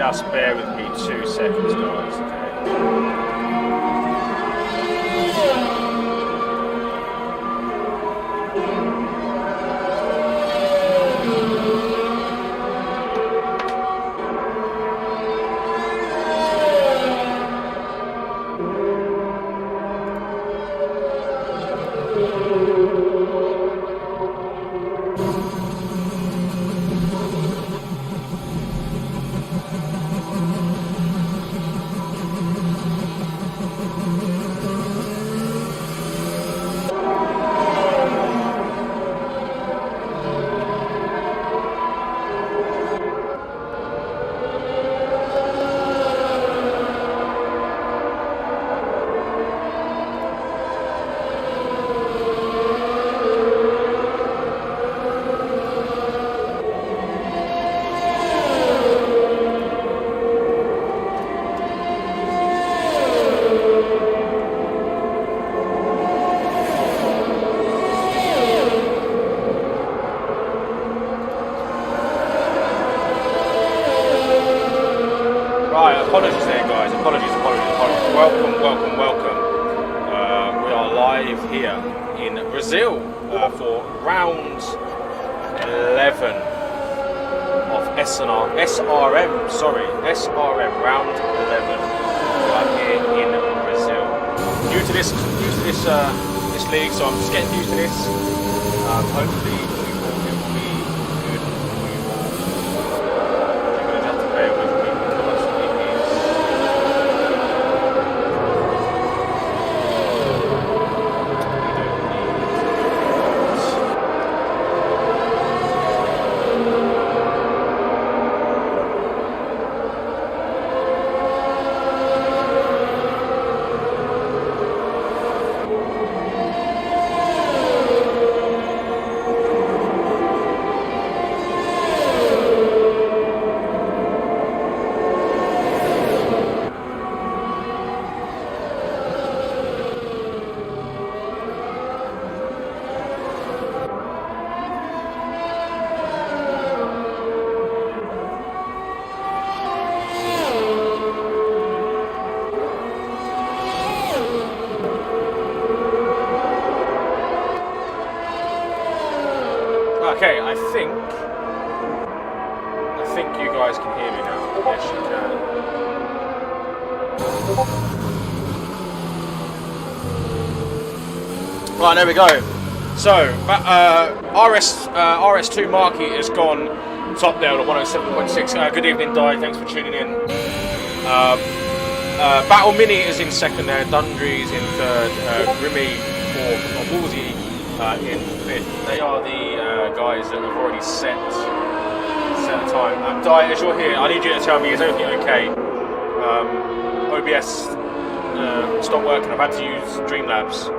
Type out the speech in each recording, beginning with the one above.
Just bear with me 2 seconds, guys. Okay. Apologies there, guys. Apologies. Welcome. We are live here in Brazil for round 11 of SRM, round 11. We are here in Brazil. New to this league, so I'm just getting used to this. Hopefully, it will be good. You're going to have to bear with me. Okay, I think you guys can hear me now. Yes, you can. Right, there we go. So, RS2 Marky has gone top there at 107.6. Good evening, Di. Thanks for tuning in. Battle Mini is in second there. Dundree's in third. Grimmy fourth. Woolsey in fifth. They are the guys that have already set the time. Di, as you're here, I need you to tell me, is everything okay? OBS stopped working. I've had to use Streamlabs. So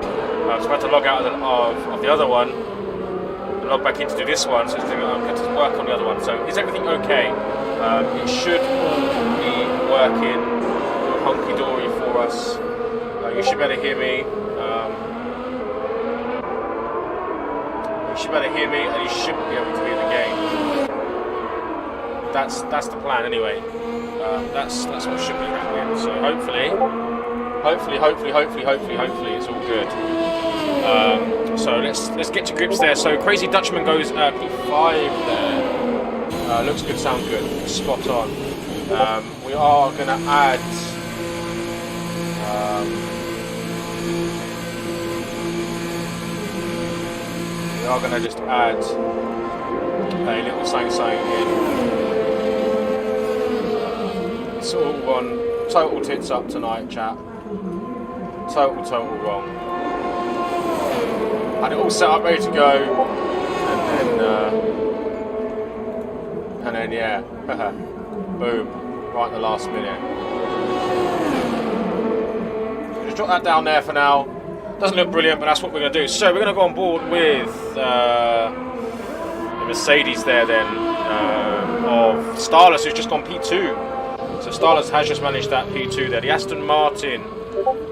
I've had to log out of the other one and log back in to do this one, so I'm going to work on the other one. So is everything okay? It should all be working hunky-dory for us. You should better hear me. You should better hear me, and you should be able to hear the game. That's the plan anyway. That's what should be happening. So hopefully it's all good. So let's get to grips there. So Crazy Dutchman goes P5 there. Looks good, sound good, spot on. We are going to add. We are going to just add a little something in. It's all gone total tits up tonight, chat. Total wrong. Had it all set up, ready to go, and then yeah, boom, right at the last minute. Just drop that down there for now. Doesn't look brilliant, but that's what we're going to do. So we're going to go on board with the Mercedes there then, of Starless, who's just gone P2. So Starless has just managed that P2 there. The Aston Martin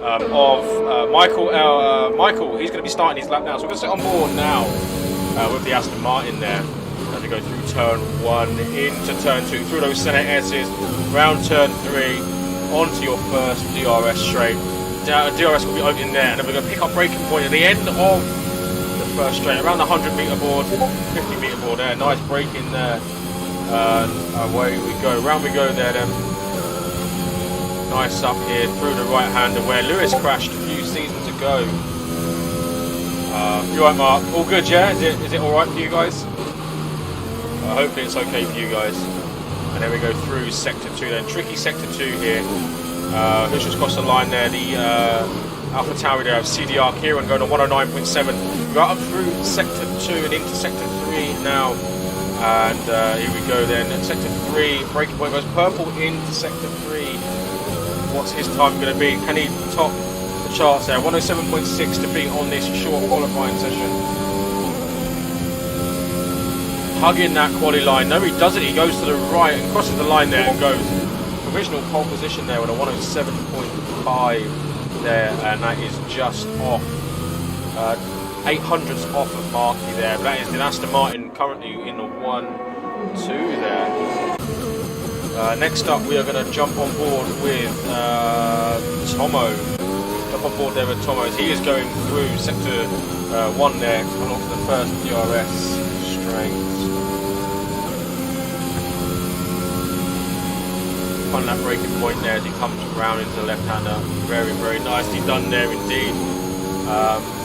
of Michael, he's going to be starting his lap now. So we're going to sit on board now with the Aston Martin there as we go go through turn 1, into turn 2, through those center S's, round turn 3, onto your first DRS straight. DRS will be opening there, and then we're going to pick up braking point at the end of the first straight, around the 100 meter board, 50 meter board there. Nice braking there. Away we go, round we go there then. Nice up here through the right hander where Lewis crashed a few seasons ago. You alright, Mark? All good, yeah? Is it alright for you guys? Hopefully it's okay for you guys. And then we go through sector 2 then. Tricky sector 2 here. Who's just crossed the line there? The Alpha Tauri there of CDR Kieran going to 109.7. We're up through sector 2 and into sector 3 now. And here we go then. Sector 3, braking point goes purple into sector 3. What's his time going to be? Can he top the charts there? 107.6 to beat on this short qualifying session. Hugging that quali line. No, he doesn't. He goes to the right and crosses the line there and goes. Provisional pole position there with a 107.5 there, and that is just off. 800ths off of Marky there. But that is the Aston Martin currently in the 1-2 there. Next up, we are going to jump on board with Tomo. Jump on board there with Tomo. He is going through sector 1 there, coming off the first DRS straight. On that braking point there as he comes round into the left-hander. Very, very nicely done there indeed.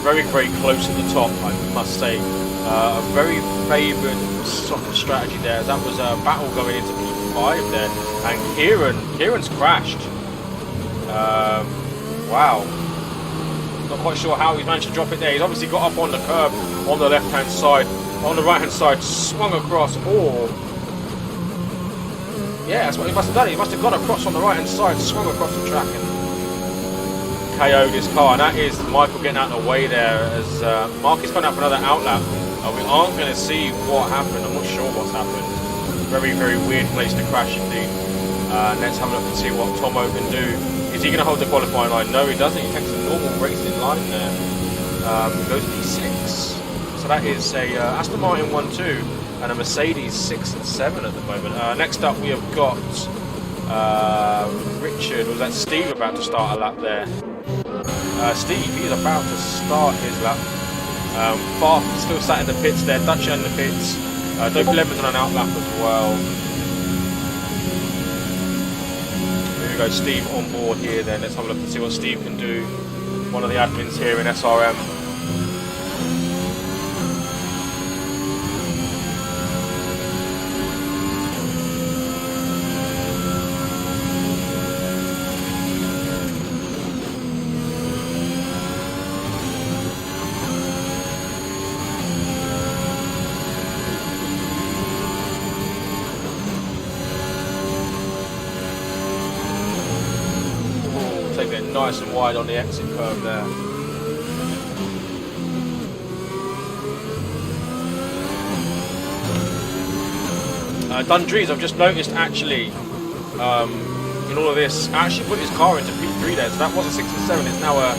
Very, very close at the top, I must say. A very favoured soccer strategy there, as that was a battle going into P5 there. And Kieran's crashed. Wow. Not quite sure how he's managed to drop it there. He's obviously got up on the curb on the left-hand side. On the right-hand side, swung across, or... yeah, that's what he must have done. He must have gone across on the right-hand side, swung across the track and KO'd his car. And that is Michael getting out of the way there as Mark is going out for another outlap. We aren't going to see what happened. I'm not sure what's happened. Very, very weird place to crash indeed. Let's have a look and see what Tomo can do. Is he going to hold the qualifying line? No, he doesn't. He takes a normal racing line there. Goes P6. So that is a Aston Martin 1-2. And a Mercedes 6 and 7 at the moment. Next up we have got Richard, was that Steve about to start a lap there? Steve, he is about to start his lap. Farf still sat in the pits there, Dutcher in the pits. Dopey Lemon's on an out lap as well. Here we go, Steve on board here then. Let's have a look and see what Steve can do. One of the admins here in SRM. Nice and wide on the exit curve there. Dundrees, I've just noticed actually in all of this, actually put his car into P3 there, so that was a 6 and 7, it's now a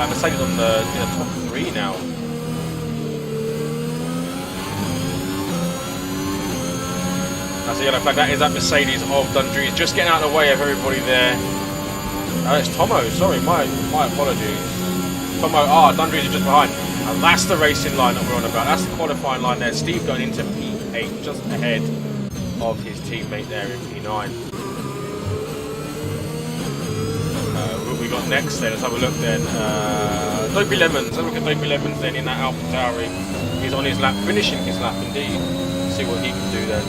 Mercedes on the top 3 now. That's a yellow flag, that is that Mercedes of Dundrees, just getting out of the way of everybody there. It's Tomo, sorry, my apologies. Tomo, Dundrees is just behind. And that's the racing line that we're on about. That's the qualifying line there. Steve going into P8, just ahead of his teammate there in P9. What we got next then? Let's have a look then. Dopey Lemons. Let's look at Dopey Lemons then in that Alpha Tauri. He's on his lap, finishing his lap indeed. See what he can do then.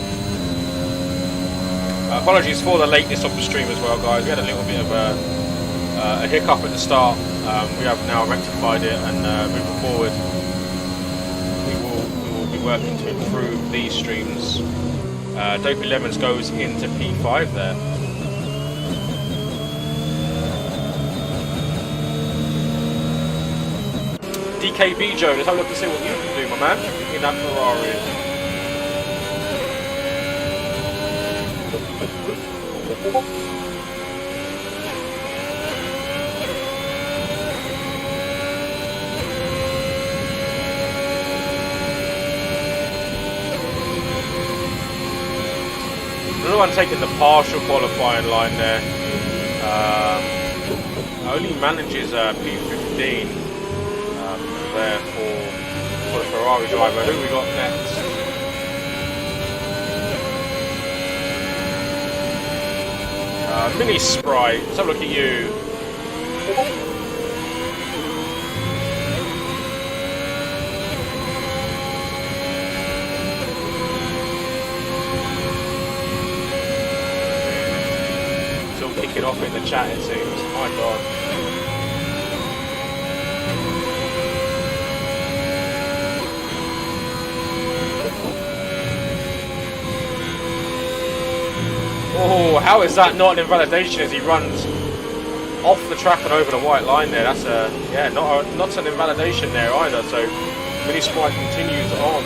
Apologies for the lateness of the stream as well, guys. We had a little bit of a hiccup at the start. We have now rectified it, and moving forward, we will be working to improve these streams. Dopey Lemons goes into P5 there. DKB Joe, let's have a look to see what you can do, my man, in that Ferrari. everyone taking the partial qualifying line there. Only manages P15 there for the Ferrari driver. Who we got next? Mini Sprite. Let's have a look at you. Kicking off in the chat, it seems. My God. Oh, how is that not an invalidation as he runs off the track and over the white line there? That's not an invalidation there either. So Mini Sprite continues on.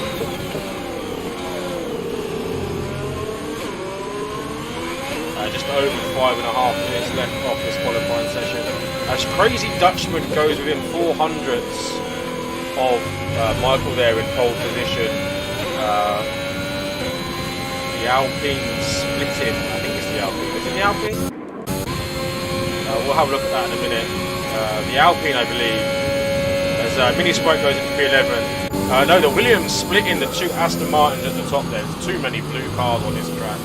Just over 5.5 minutes left of this qualifying session. As Crazy Dutchman goes within 400ths of Michael there in pole position. The Alpine splitting. I think it's the Alpine. Is it the Alpine? We'll have a look at that in a minute. The Alpine, I believe. As Mini Sprite goes into P11. No, the Williams splitting the two Aston Martins at the top there. There's too many blue cars on this track.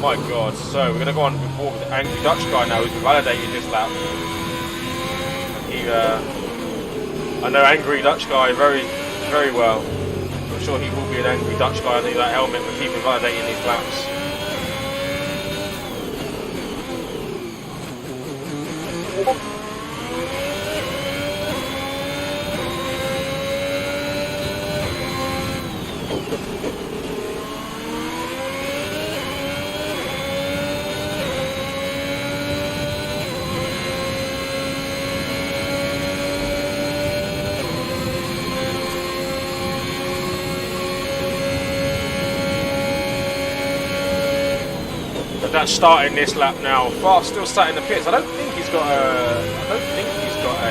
My God, so we're going to go on board with the Angry Dutch guy now who's validated this lap. I know Angry Dutch guy very, very well. I'm sure he will be an Angry Dutch guy under that helmet for keeping validating these laps. That's starting this lap now. Fast still sat in the pits. I don't think he's got a. I don't think he's got a.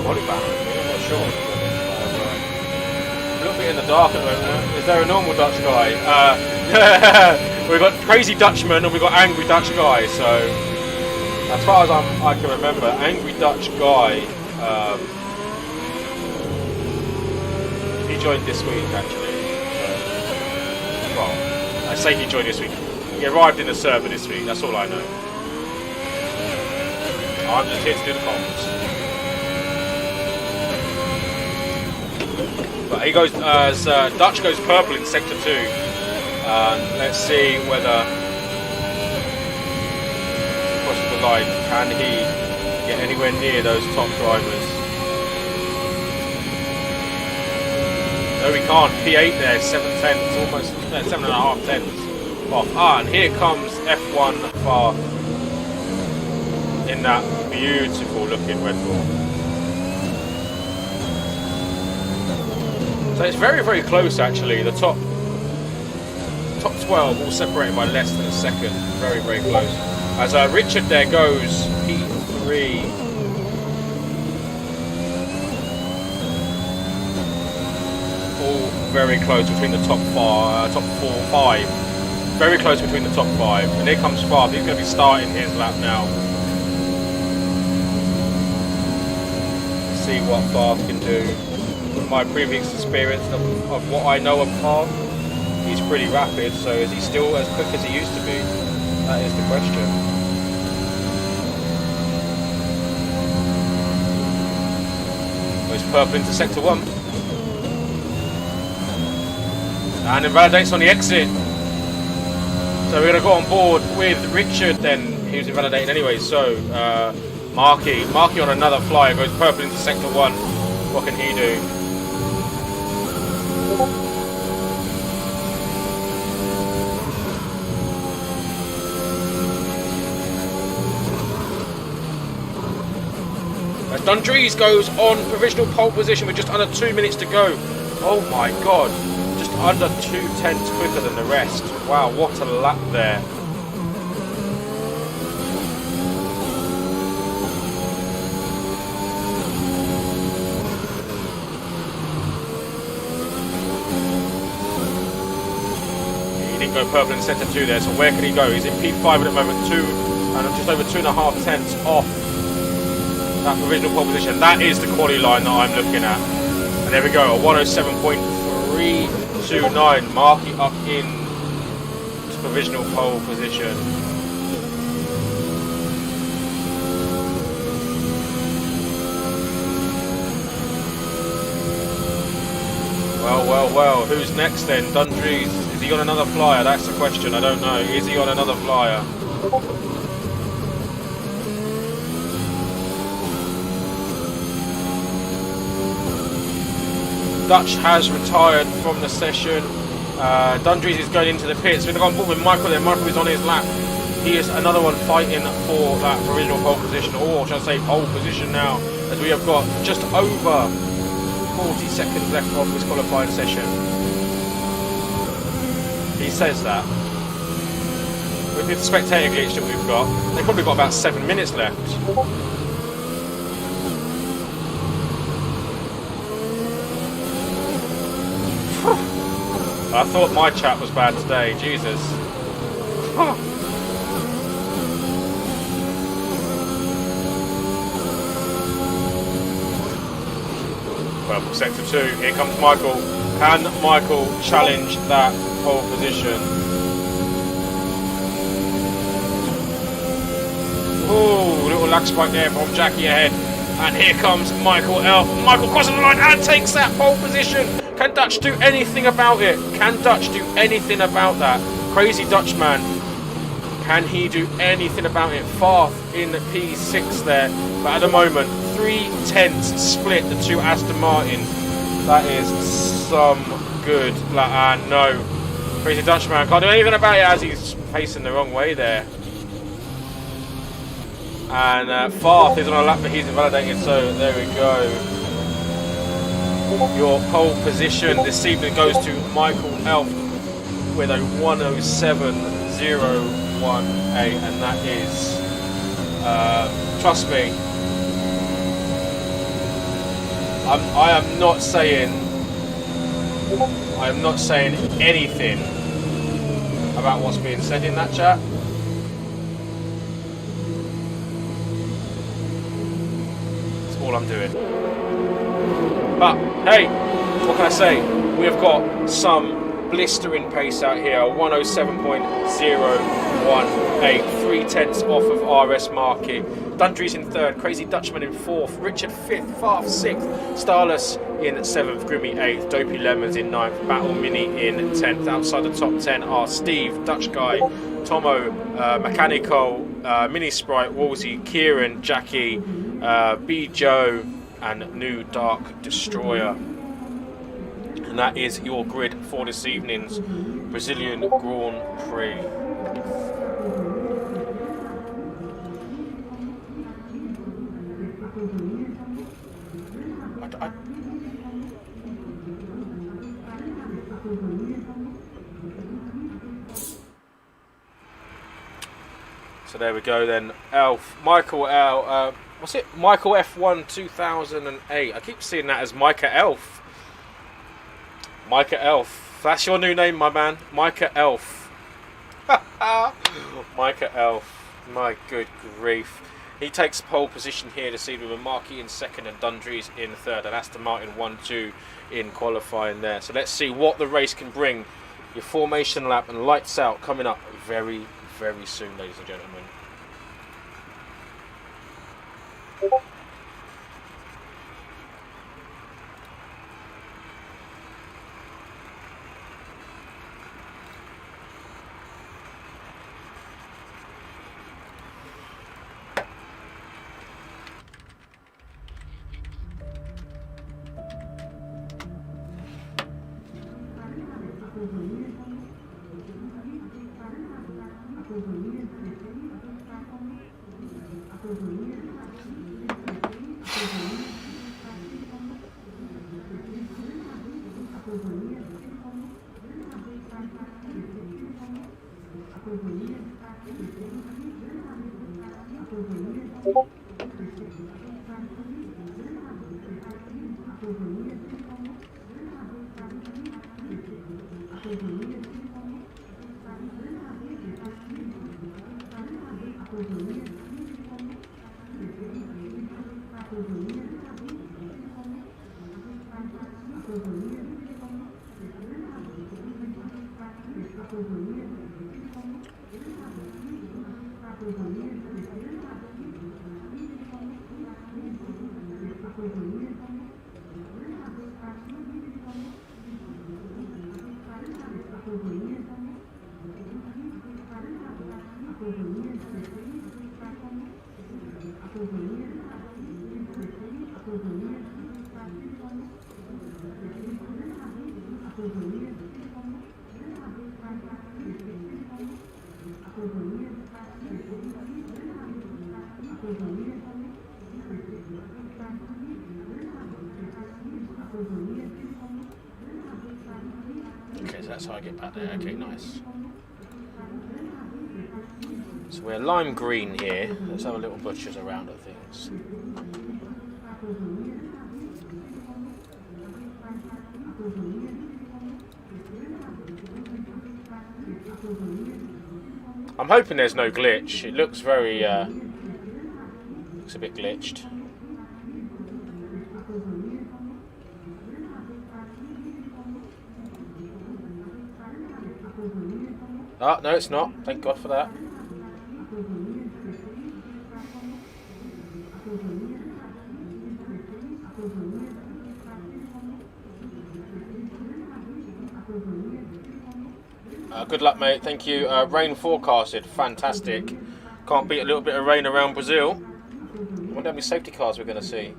Body balance. I'm not sure. A little bit in the dark at the moment. Is there a normal Dutch guy? We've got Crazy Dutchman and we've got Angry Dutch guy. So. As far as I can remember, Angry Dutch guy, he joined this week actually. Well, I say he joined this week. He arrived in the server this week, that's all I know. I'm just here to do the comms. But he goes, as Dutch goes purple in Sector 2. Let's see whether... line, can he get anywhere near those top drivers? No, he can't. P8 there, 7 tenths, almost 7.5 tenths off. And here comes F1 far in that beautiful looking Red Bull. So it's very, very close actually. The top 12 all separated by less than a second. Very, very close. As Richard there goes, P3. All very close between the top 5. Very close between the top 5. And here comes Fab. He's going to be starting his lap now. Let's see what Fab can do. With my previous experience of what I know of Fab, he's pretty rapid. So is he still as quick as he used to be? That is the question. Goes purple into Sector 1. And invalidates on the exit. So we're going to go on board with Richard then. He was invalidated anyway. So Marky on another flyer goes purple into Sector 1. What can he do? As Dundrees goes on provisional pole position with just under 2 minutes to go. Oh my God, just under 2 tenths quicker than the rest. Wow, what a lap there. didn't go purple in centre 2 there, so where can he go? He's in P5 at the moment, just over 2.5 tenths off that provisional pole position. That is the quality line that I'm looking at. And there we go, a 107.329, Marky up in to provisional pole position. Well, who's next then? Dundrees, is he on another flyer? That's the question, I don't know. Is he on another flyer? Dutch has retired from the session. Dundrees is going into the pits. We're on board with Michael there. Michael is on his lap. He is another one fighting for that provisional pole position, or shall I say pole position now, as we have got just over 40 seconds left of this qualifying session. He says that. With the spectator glitch that we've got, they've probably got about 7 minutes left. I thought my chat was bad today, Jesus. Purple sector 2, here comes Michael. Can Michael challenge that pole position? Oh, little lag spike there from Jackie ahead. And here comes Michael Elf. Michael crosses the line and takes that pole position. Can Dutch do anything about it? Can Dutch do anything about that? Crazy Dutchman. Can he do anything about it? Farth in P6 there. But at the moment, 3/10 split the two Aston Martin. That is some good. No. Crazy Dutchman can't do anything about it as he's facing the wrong way there. And Farth is on a lap, but he's invalidated, so there we go. Your pole position this evening goes to Michael Elf with a 107.018, and that is, trust me, I am not saying anything about what's being said in that chat. That's all I'm doing. But hey, what can I say? We have got some blistering pace out here. 107.018, 3/10 off of RS Markey. Dundrees in 3rd, Crazy Dutchman in 4th, Richard 5th, Farth 6th, Starless in 7th, Grimmy 8th, Dopey Lemons in 9th, Battle Mini in 10th. Outside the top 10 are Steve, Dutch Guy, Tomo, Mechanical, Mini Sprite, Wolsey, Kieran, Jackie, B Joe, and New Dark Destroyer. And that is your grid for this evening's Brazilian Grand Prix. So there we go then. Elf, Michael L. What's it? Michael F1 2008. I keep seeing that as Micah Elf. Micah Elf. That's your new name, my man. Micah Elf. Micah Elf. My good grief. He takes pole position here this evening with Markey in 2nd and Dundrees in 3rd. And Aston Martin 1-2 in qualifying there. So let's see what the race can bring. Your formation lap and lights out coming up very, very soon, ladies and gentlemen. Okay, so that's how I get back there. Okay, nice. So we're lime green here. Let's have a little butchers around at things. I'm hoping there's no glitch. It looks very, looks a bit glitched. Oh, no, it's not. Thank God for that. Good luck, mate. Thank you. Rain forecasted. Fantastic. Can't beat a little bit of rain around Brazil. I wonder how many safety cars we're going to see.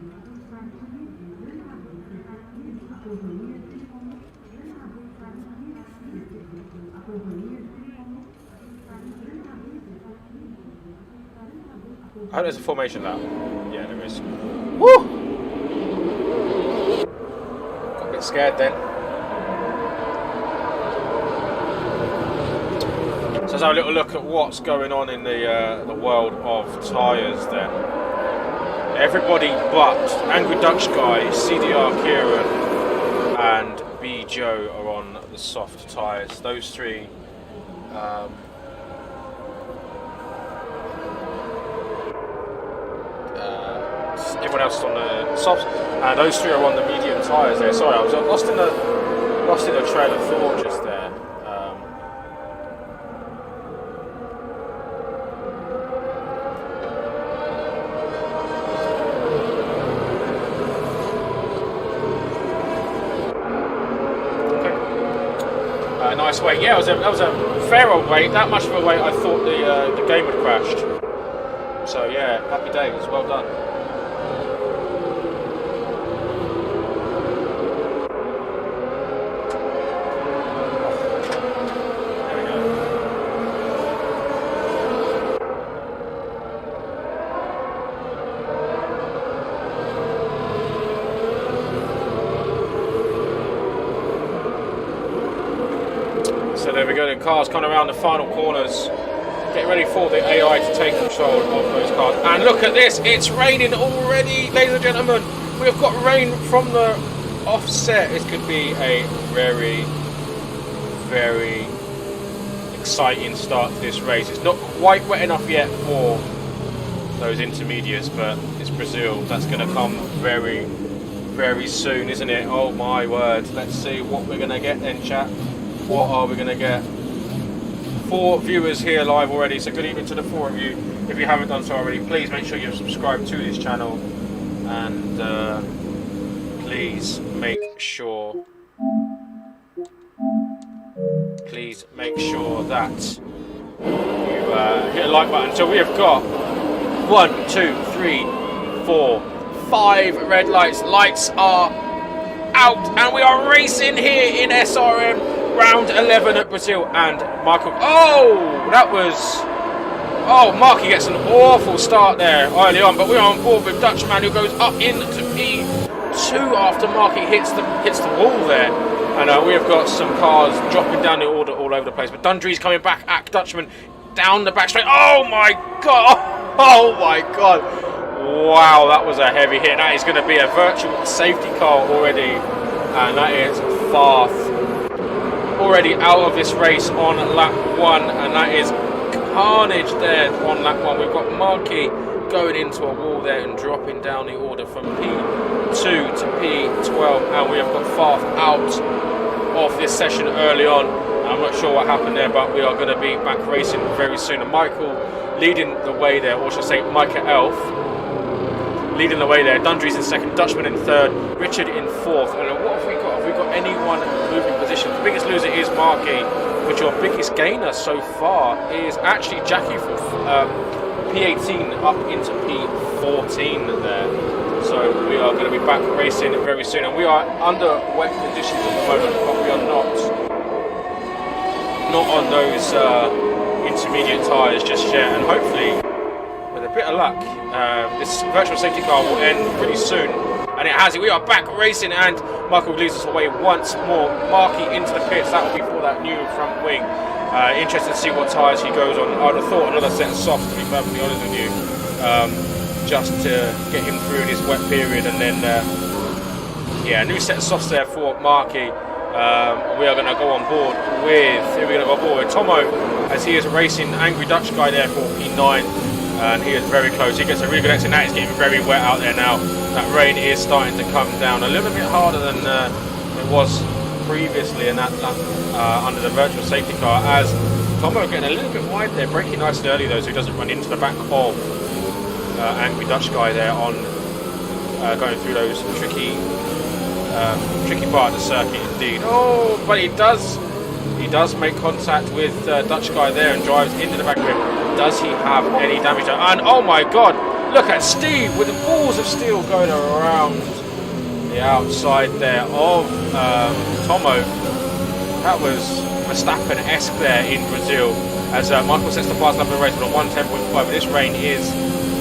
I hope there's a formation lap. Yeah, there is. Woo! Got a bit scared then. So let's have a little look at what's going on in the world of tyres then. Everybody but Angry Dutch Guy, CDR Kieran and B Joe are on the soft tyres. Those three everyone else is on the softs, and those three are on the medium tyres there. Sorry, I was lost in a trail of thought just there. Nice wait. Yeah, that was a fair old wait. That much of a wait, I thought the game had crashed. So yeah, happy days. Well done. There we go. So there we go, the cars coming around the final corners, getting ready for the AI to take control of those cars. And look at this, it's raining already, ladies and gentlemen. We have got rain from the offset. This could be a very, very exciting start to this race. It's not quite wet enough yet for those intermediates, but it's Brazil. That's going to come very, very soon, isn't it? Oh my word. Let's see what we're going to get then, chat. What are we going to get? 4 viewers here live already, so good evening to the 4 of you. If you haven't done so already, please make sure you're subscribed to this channel, and please make sure that you hit the like button. So we have got 1, 2, 3, 4, 5 red lights. Lights are out, and we are racing here in SRM. Round 11 at Brazil, and Michael. Oh, that was. Oh, Marky gets an awful start there early on, but we're on board with Dutchman, who goes up into P2 after Marky hits the wall there. And we have got some cars dropping down the order all over the place. But Dundree's coming back at Dutchman down the back straight. Oh my god! Oh my god! Wow, that was a heavy hit. That is going to be a virtual safety car already, and that is Farth already out of this race on lap 1, and that is carnage there on lap 1. We've got Marky going into a wall there and dropping down the order from P2 to P12, and we have got Farf out of this session early on. I'm not sure what happened there, but we are going to be back racing very soon. And Michael leading the way there, or should I say Micah Elf leading the way there. Dundree's in second, Dutchman in third, Richard in fourth. And what have we got? Have we got anyone moving position? The biggest loser is Marky, but your biggest gainer so far is actually Jackie from P18 up into P14 there. So we are going to be back racing very soon, and we are under wet conditions at the moment, but we are not on those intermediate tyres just yet, and hopefully with a bit of luck this virtual safety car will end pretty soon, and it has. We are back racing, and Michael leads us away once more. Marky into the pits. That will be for that new front wing. Interested to see what tyres he goes on. I would have thought another set of softs, to be perfectly honest with you, just to get him through this wet period, and then yeah, a new set of softs there for Marky. We are going to go on board with Tomo, as he is racing Angry Dutch Guy there for P9, and he is very close. He gets a really good exit. Now it's getting very wet out there now. That rain is starting to come down a little bit harder than it was previously, and that under the virtual safety car, as Tomo getting a little bit wide there, braking nice and early though, so he doesn't run into the back of Angry Dutch Guy there on going through those tricky part of the circuit indeed. Oh, but he does make contact with Dutch Guy there and drives into the back of him. Does he have any damage? And oh my god, look at Steve with the balls of steel going around the outside there of Tomo. That was Verstappen-esque there in Brazil, as Michael sets the fast lap of the race with a 1:10.5, but this rain is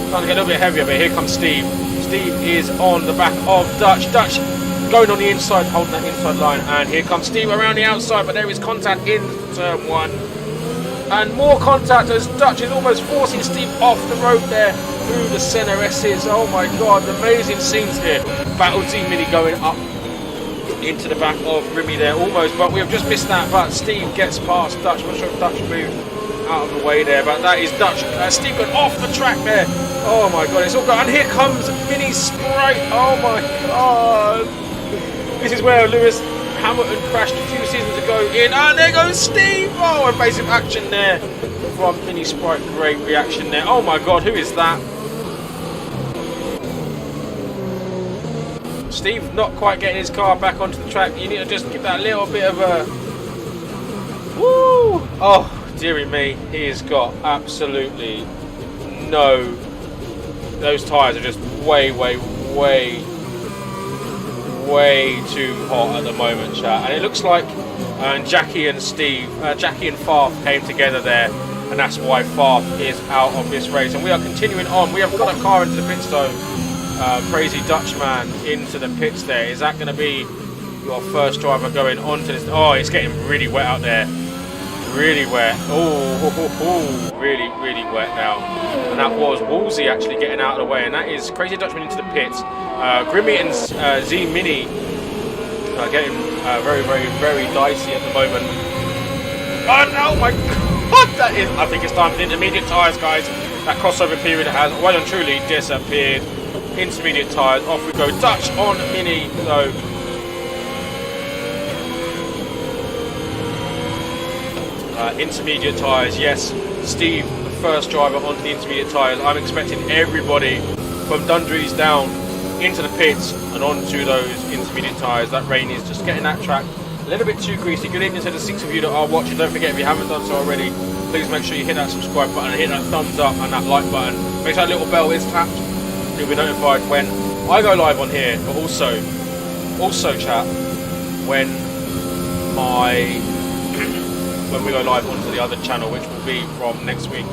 starting to get a little bit heavier. But here comes Steve. Steve is on the back of Dutch going on the inside, holding that inside line, and here comes Steve around the outside, but there is contact in turn one, and more contact as Dutch is almost forcing Steve off the road there through the center S's. Oh my god, amazing scenes here. Battle Z Mini going up into the back of Remy there almost, but we have just missed that, but Steve gets past Dutch. I'm not sure if Dutch moved out of the way there, but that is Dutch. Steve got off the track there. Oh my god, it's all gone, and here comes Mini Sprite. Oh my god. This is where Lewis Hamilton crashed a few seasons ago in, and there goes Steve! Oh, evasive action there from Mini Sprite. Great reaction there. Oh my god, who is that? Steve not quite getting his car back onto the track. You need to just give that little bit of a... Woo! Oh, dearie me. He has got absolutely no... Those tyres are just way too hot at the moment, chat. And it looks like Jackie and Farf came together there, and that's why Farf is out of this race. And we are continuing on. We have got a car into the pits though. Crazy Dutchman into the pits there. Is that going to be your first driver going onto this? Oh, it's getting really wet out there. Really wet. Oh, really wet now. And that was Woolsey actually getting out of the way, and that is Crazy Dutchman into the pits. Grimmy and Z Mini getting very dicey at the moment. Oh my god, that is... I think it's time for the intermediate tyres, guys. That crossover period has well and truly disappeared. Intermediate tyres, off we go. Dutch on Mini, though. Intermediate tyres, yes. Steve, the first driver onto the intermediate tyres. I'm expecting everybody from Dundree's down into the pits and onto those intermediate tyres. That rain is just getting that track a little bit too greasy. Good evening to the 6 of you that are watching. Don't forget, if you haven't done so already, please make sure you hit that subscribe button and hit that thumbs up and that like button. Make sure that little bell is tapped. You'll be notified when I go live on here, but also chat, when we go live onto the other channel, which will be from next week,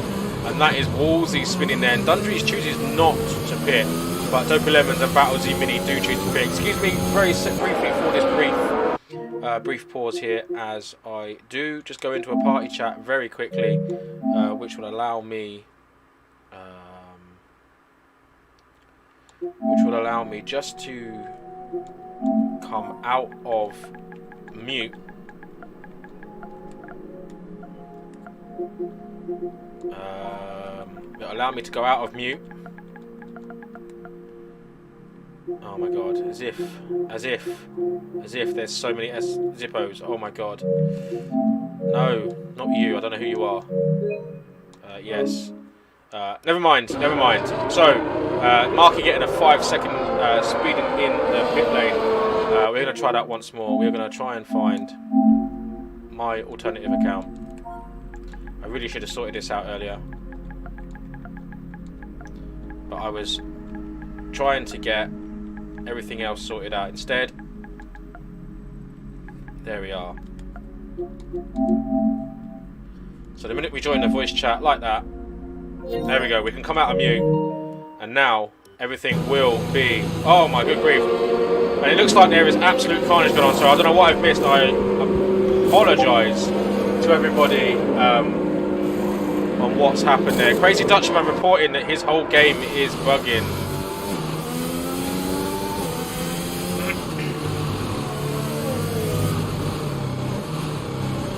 and that is Wolsey spinning there. And Dundree's chooses not to pit, but Dopey Lemons and Battle Z Mini do choose to pit. Excuse me very briefly for this brief pause here, as I do just go into a party chat very quickly, which will allow me just to come out of mute. It'll allow me to go out of mute Oh my god, as if there's so many Zippos. Oh my god. No, not you, I don't know who you are. Yes. Never mind. So, Marky getting a 5-second speeding in the pit lane. We're going to try that once more. We're going to try and find my alternative account. I really should have sorted this out earlier. But I was trying to get everything else sorted out instead. There we are. So the minute we join the voice chat like that, there we go, we can come out of mute, and now everything will be, oh my good grief, and it looks like there is absolute carnage going on, so I don't know what I've missed. I apologise to everybody on what's happened there. Crazy Dutchman reporting that his whole game is bugging.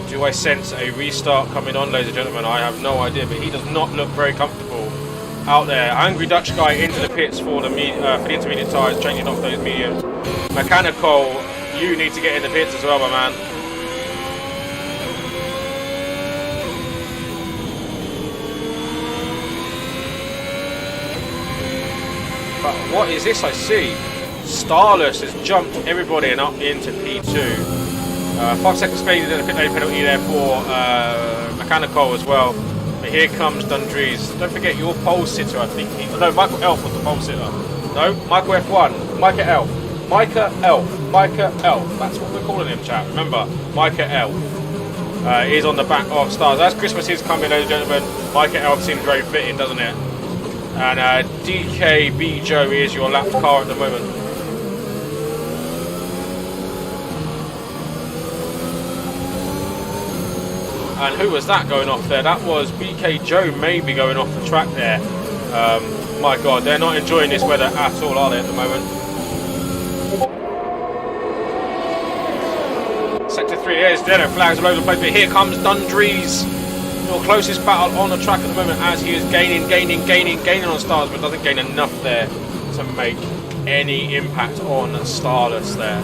Do I sense a restart coming on, ladies and gentlemen? I have no idea, but he does not look very comfortable out there. Angry Dutch guy into the pits for the intermediate tyres, changing off those mediums. Mechanical, you need to get in the pits as well, my man. But what is this I see? Starless has jumped everybody and up into P2. 5 seconds faded in the pit lane penalty there for Mechanical as well. But here comes Dundrees. Don't forget your pole sitter, I think. No, Michael Elf was the pole sitter. No, Michael F1. Micah Elf. Micah Elf. Micah Elf. That's what we're calling him, chat. Remember, Micah Elf is on the back of Stars. As Christmas is coming, ladies and gentlemen, Micah Elf seems very fitting, doesn't it? And DKB Joe is your lapped car at the moment. And who was that going off there? That was BK Joe maybe going off the track there. My God, they're not enjoying this weather at all, are they, at the moment? Sector 3, there's Deno flags all over the place, but here comes Dundrees. Your closest battle on the track at the moment as he is gaining on Stars, but doesn't gain enough there to make any impact on Starless there.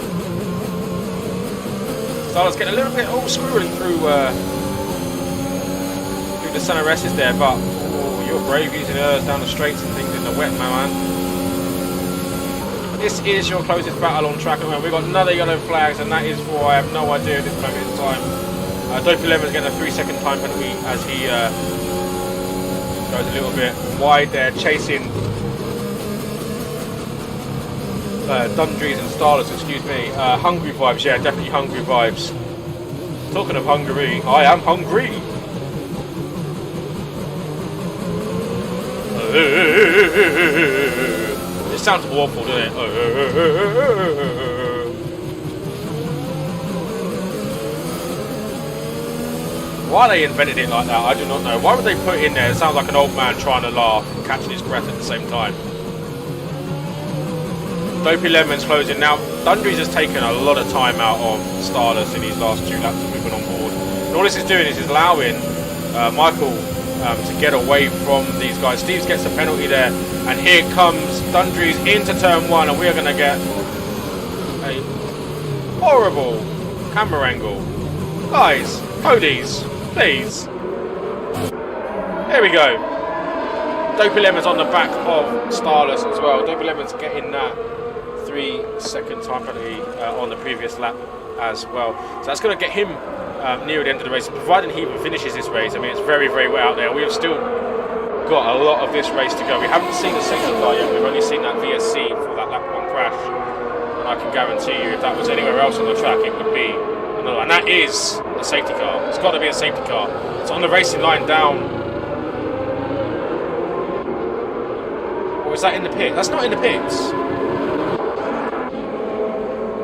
Starless getting a little bit screwing through the San Ares there, but you're brave using hers down the straights and things in the wet, my man. This is your closest battle on track at the moment. We've got another yellow flags, and that is for, I have no idea at this moment in time. Dopey Lemon's getting a 3-second time penalty as he goes a little bit wide there, chasing Dundrees and Starless, excuse me. Hungry vibes, yeah, definitely hungry vibes. Talking of Hungary, I am hungry. It sounds awful, doesn't it? Why they invented it like that, I do not know. Why would they put it in there? It sounds like an old man trying to laugh and catching his breath at the same time. Dopey Lemon's closing. Now, Dundrees has taken a lot of time out of Starless in these last 2 laps of moving on board. And all this is doing is allowing Michael to get away from these guys. Steves gets a penalty there, and here comes Dundrees into turn 1, and we are going to get a horrible camera angle. Guys, Cody's, please. There we go. Dopey Lemon's on the back of Starless as well. Dopey Lemon's getting that 3-second time penalty on the previous lap as well. So that's going to get him near the end of the race, providing he even finishes this race. I mean, it's very, very wet out there. We have still got a lot of this race to go. We haven't seen the safety car yet. We've only seen that VSC for that lap 1 crash. And I can guarantee you, if that was anywhere else on the track, it would be another. And that is a safety car. It's got to be a safety car. It's on the racing line down. Or is that in the pit? That's not in the pits.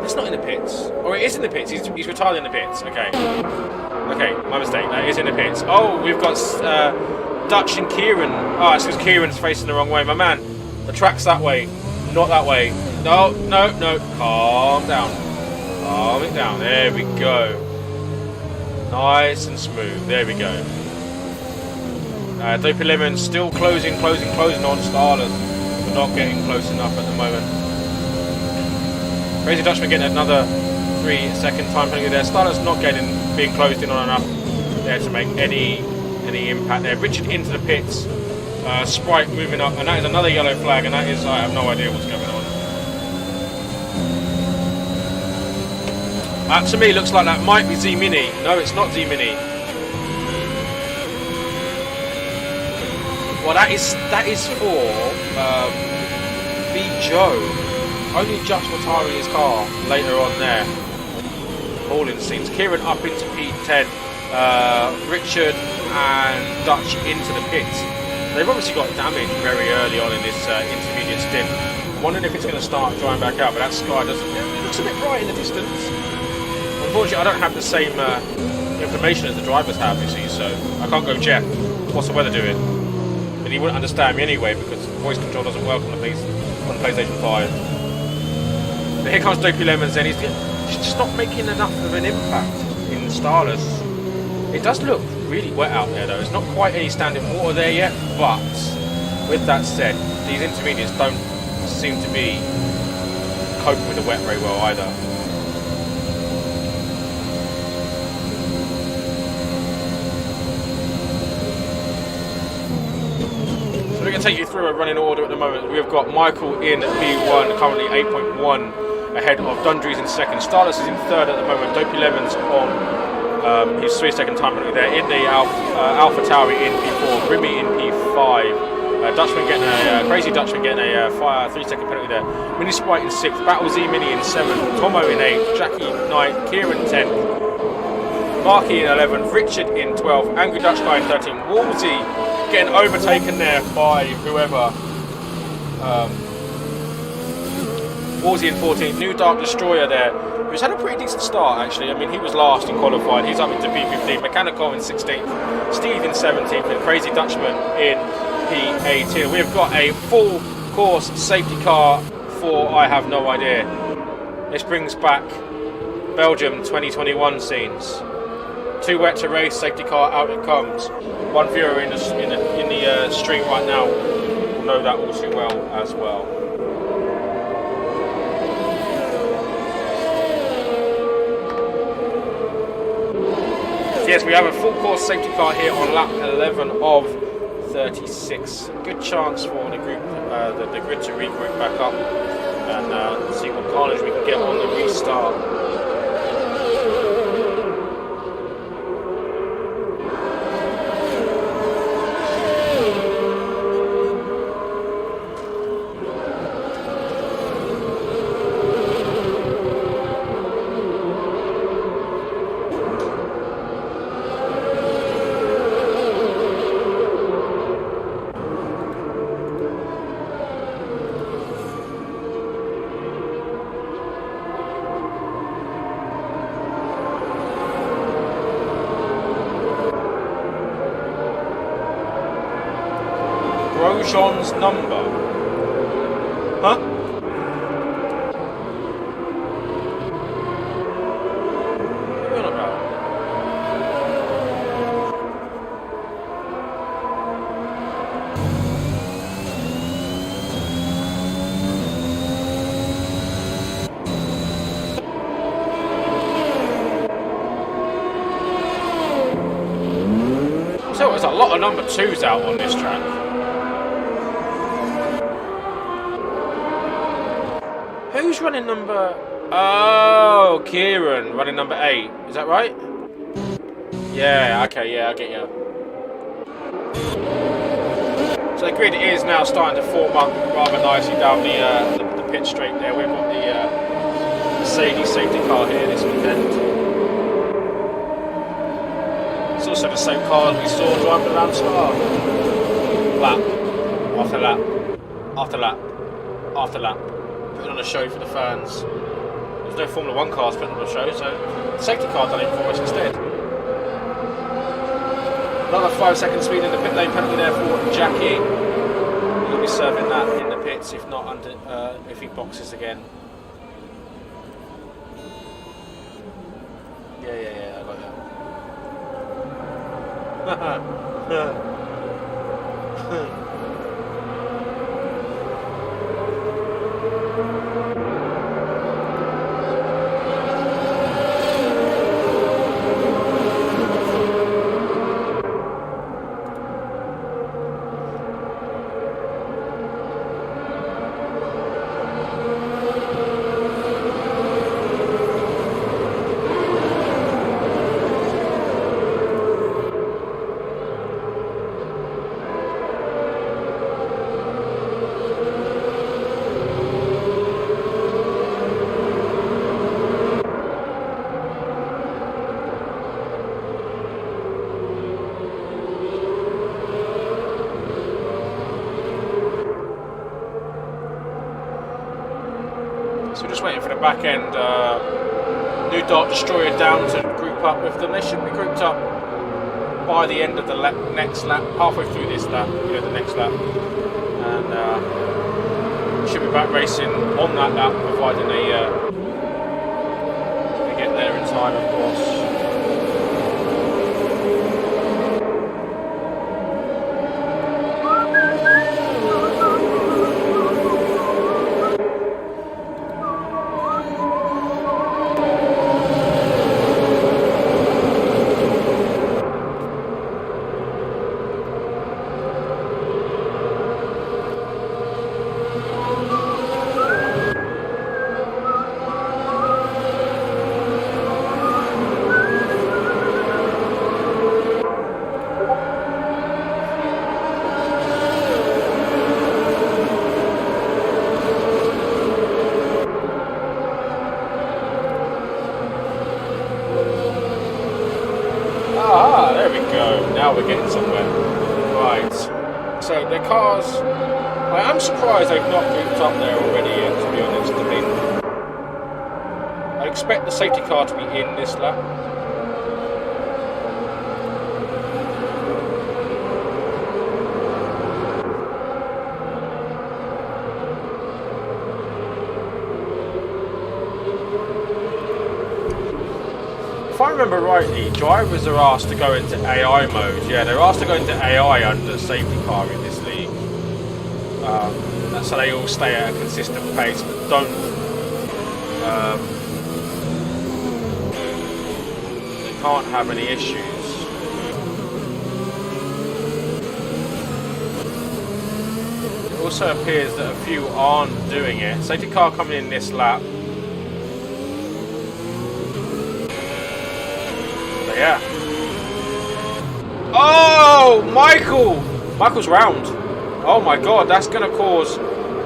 It's not in the pits. Or it is in the pits. He's retired in the pits. Okay. Okay, my mistake. That is in the pits. Oh, we've got Dutch and Kieran. Oh, it's because Kieran's facing the wrong way. My man, the track's that way, not that way. No, no, no. Calm down. Calm it down. There we go. Nice and smooth. There we go. Dopey Lemon still closing on Starless. We're not getting close enough at the moment. Crazy Dutchman getting another 3-second time penalty there. Stardust not being closed in on enough there to make any impact there. Richard into the pits. Sprite moving up, and that is another yellow flag, and that is, I have no idea what's going on. To me, looks like that might be Z-Mini. No, it's not Z-Mini. Well, that is for B. Joe. Only just retiring his car later on there. Hauling scenes. Kieran up into P10. Richard and Dutch into the pits. They've obviously got damage very early on in this intermediate stint. I'm wondering if it's going to start drying back out, but that sky looks a bit bright in the distance. Unfortunately, I don't have the same information as the drivers have, you see, so I can't go, Jeff, what's the weather doing? And he wouldn't understand me anyway because voice control doesn't work on the PlayStation 5. But here comes Dopey Lemons, and he's just not making enough of an impact in Stardust. It does look really wet out there though. There's not quite any standing water there yet, but with that said, these intermediates don't seem to be coping with the wet very well either. So we're going to take you through a running order at the moment. We've got Michael in P1, currently 8.1 ahead of Dundrees in second. Stardust is in third at the moment. Dopey Lemons on his 3-second time penalty there in the Alpha Tauri in P4, Grimmy in P5, Dutchman getting Crazy Dutchman getting a 3-second penalty there, Mini Sprite in 6th, Battle Z Mini in 7th, Tomo in 8th, Jackie 9th, Kieran 10th, Marky in 11th, Richard in 12th, Angry Dutch Guy in 13th, Wolsey getting overtaken there by whoever, Wolsey in 14th, New Dark Destroyer there, who's had a pretty decent start actually. I mean, he was last in qualifying, he's up into P15, Mechanical in 16th, Steve in 17th, and Crazy Dutchman in P18. We've got a full course safety car for I have no idea. This brings back Belgium 2021 scenes. Too wet to race, safety car, out it comes. One viewer in the stream right now will know that all too well as well. Yes, we have a full course safety car here on lap 11 of 36. Good chance for the group, the grid to regroup back up and see what carnage we can get on the restart. Grosjean's number. Huh? What are you on about? So there's a lot of number 2s out on this track. Who's running number... Oh, Kieran running number 8. Is that right? Yeah, okay, yeah, I get you. So the grid is now starting to form up rather nicely down the pit straight there. We've got the Mercedes safety car here this weekend. It's also the same car as we saw driving around Spa. Lap after lap after lap after lap. Putting on a show for the fans. There's no Formula 1 cars putting on a show, so the safety car done it for us instead. Another 5-second speed in the pit lane penalty there for Jackie. He'll be serving that in the pits, if not under, if he boxes again. Yeah, I got that. So we're just waiting for the back end New Dart Destroyer down to group up with them. They should be grouped up by the end of the next lap, halfway through this lap, the next lap. And should be back racing on that lap, providing they get there in time, of course. Now we're getting somewhere. Right. So the cars, I am surprised they've not grouped up there already yet, to be honest. I mean, I expect the safety car to be in this lap. If I remember rightly, drivers are asked to go into AI mode. Yeah, they're asked to go into AI under safety car in this league. That's so they all stay at a consistent pace, but don't they can't have any issues. It also appears that a few aren't doing it. Safety car coming in this lap. Yeah. Oh, Michael's round. Oh my God, that's going to cause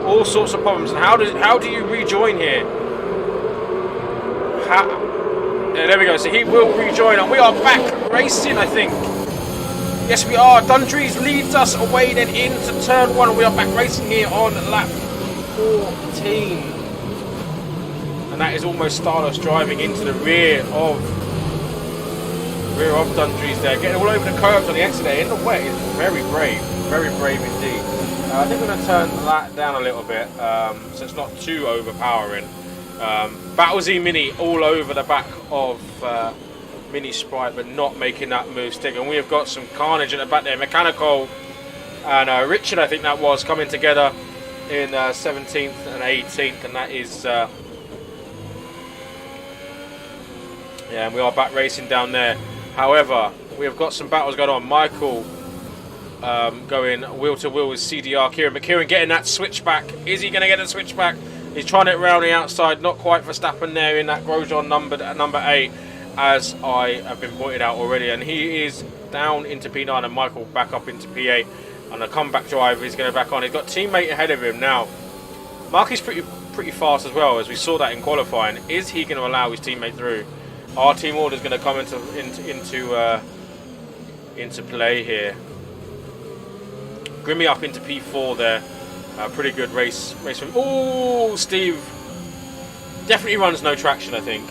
all sorts of problems. And how do you rejoin here? Yeah, there we go. So he will rejoin, and we are back racing, I think. Yes, we are. Dundrees leads us away then into turn 1, and we are back racing here on lap 14. And that is almost Stardust driving into the rear of Dundrees there, getting all over the curbs on the exit there in the wet is very brave indeed. I think we're going to turn that down a little bit so it's not too overpowering. Battlesea Mini all over the back of Mini Sprite, but not making that move stick. And we have got some carnage at the back there. Mechanical and Richard, I think that was, coming together in 17th and 18th, and that is yeah, and we are back racing down there. However, we have got some battles going on. Michael going wheel to wheel with CDR Kieran, but Kieran getting that switchback. Is he going to get the switchback? He's trying it round the outside, not quite Verstappen there in that Grosjean number 8, as I have been pointed out already. And he is down into P9, and Michael back up into P8. And a comeback drive, he's going to back on. He's got teammate ahead of him now. Marky's pretty fast as well, as we saw that in qualifying. Is he going to allow his teammate through? Our team order is going to come into play here. Grimmy up into P4 there. Pretty good race from. Oh, Steve definitely runs no traction, I think.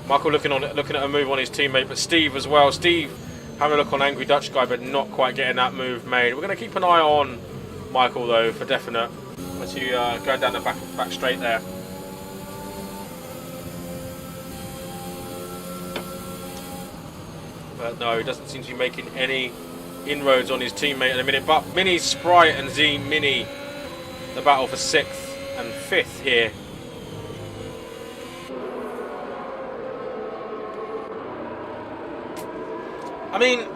Michael looking at a move on his teammate, but Steve as well. Steve having a look on Angry Dutch Guy, but not quite getting that move made. We're going to keep an eye on Michael though, for definite. As you go down the back straight there. But no, he doesn't seem to be making any inroads on his teammate at the minute. But Mini Sprite and Z Mini, the battle for 6th and 5th here. I mean,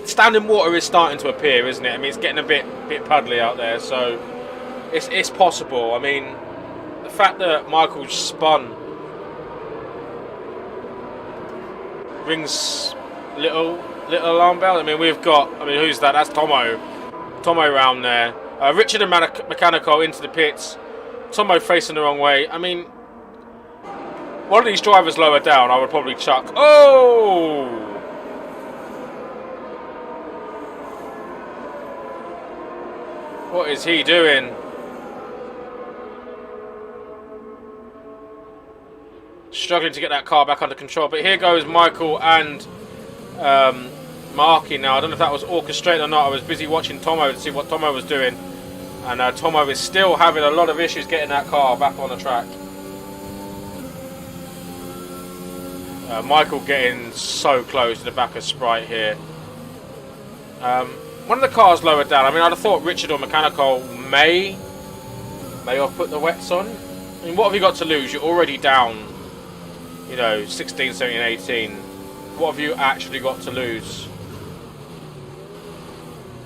standing water is starting to appear, isn't it? I mean, it's getting a bit puddly out there, so it's possible. I mean, the fact that Michael spun rings little alarm bell. I mean, we've got, who's that? That's Tomo round there. Richard and Mechanical into the pits. Tomo facing the wrong way. I mean, one of these drivers lower down, I would probably chuck. Oh! What is he doing? Struggling to get that car back under control. But here goes Michael and Marky now. I don't know if that was orchestrated or not. I was busy watching Tomo to see what Tomo was doing. And Tomo is still having a lot of issues getting that car back on the track. Michael getting so close to the back of Sprite here. One of the cars lower down. I mean, I'd have thought Richard or Mechanical may have put the wets on. I mean, what have you got to lose? You're already down, you know, 16, 17, 18. What have you actually got to lose?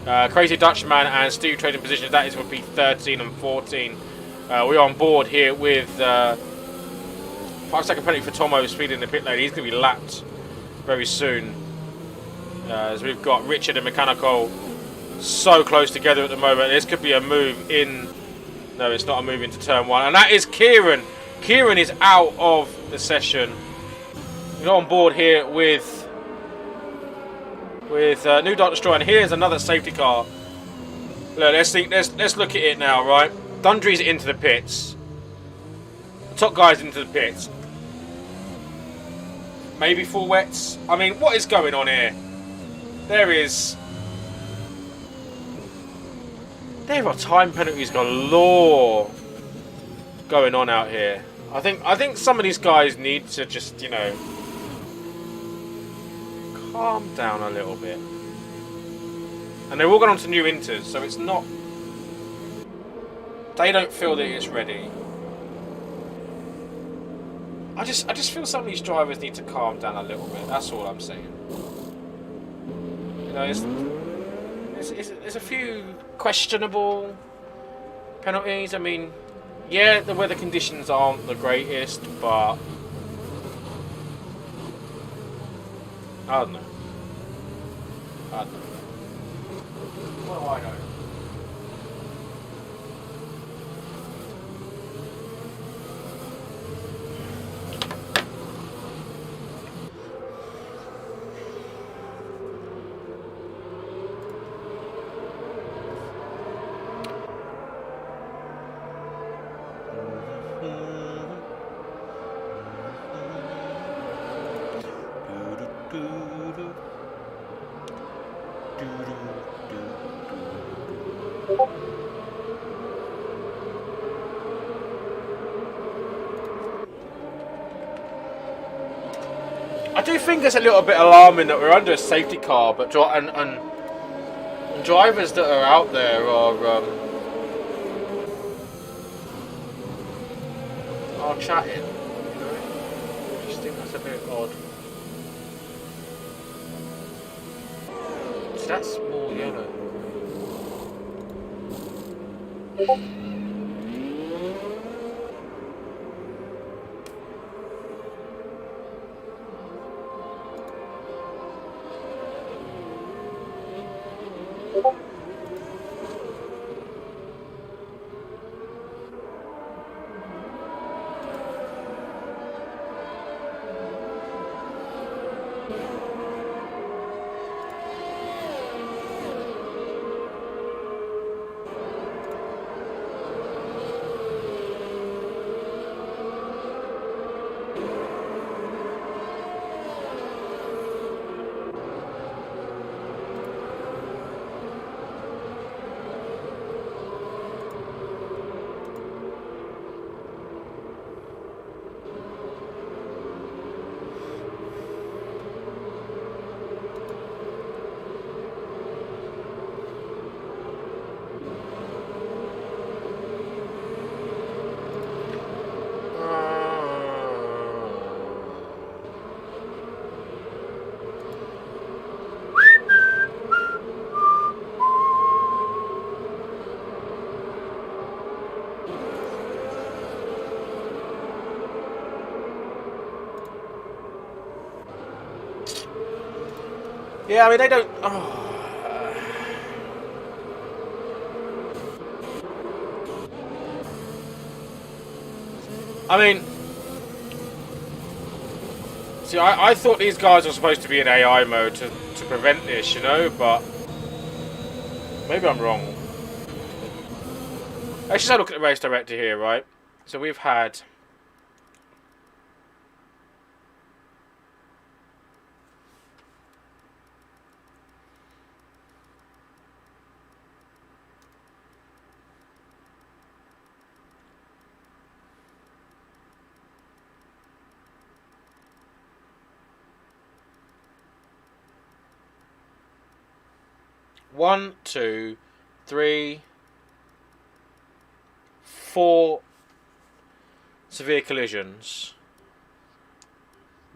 Crazy Dutchman and Steve trading positions. That is would be 13 and 14. We're on board here with 5-second penalty for Tomo speeding in the pit lane. He's going to be lapped very soon. As we've got Richard and Mechanical so close together at the moment. This could be a move in. No, it's not a move into turn one. And that is Kieran. Kieran is out of the session. We're on board here with New Dark Destroyer. And here's another safety car. Look, let's look at it now, right? Dundree's into the pits. The top guy's into the pits. Maybe full wets. I mean, what is going on here? There are time penalties galore going on out here. I think some of these guys need to just, you know, calm down a little bit. And they're all going on to new inters, so it's not. They don't feel that it's ready. I just feel some of these drivers need to calm down a little bit. That's all I'm saying. You know, there's a few questionable penalties. I mean, yeah, the weather conditions aren't the greatest, but I don't know. What do I know? I do think it's a little bit alarming that we're under a safety car, but and drivers that are out there are chatting. You know, I just think that's a bit odd. So that's more yellow. Yeah, I mean, they don't. Oh. I mean, see, I thought these guys were supposed to be in AI mode to prevent this, you know, but maybe I'm wrong. Let's just have a look at the race director here, right? So we've had... One, two, three, four severe collisions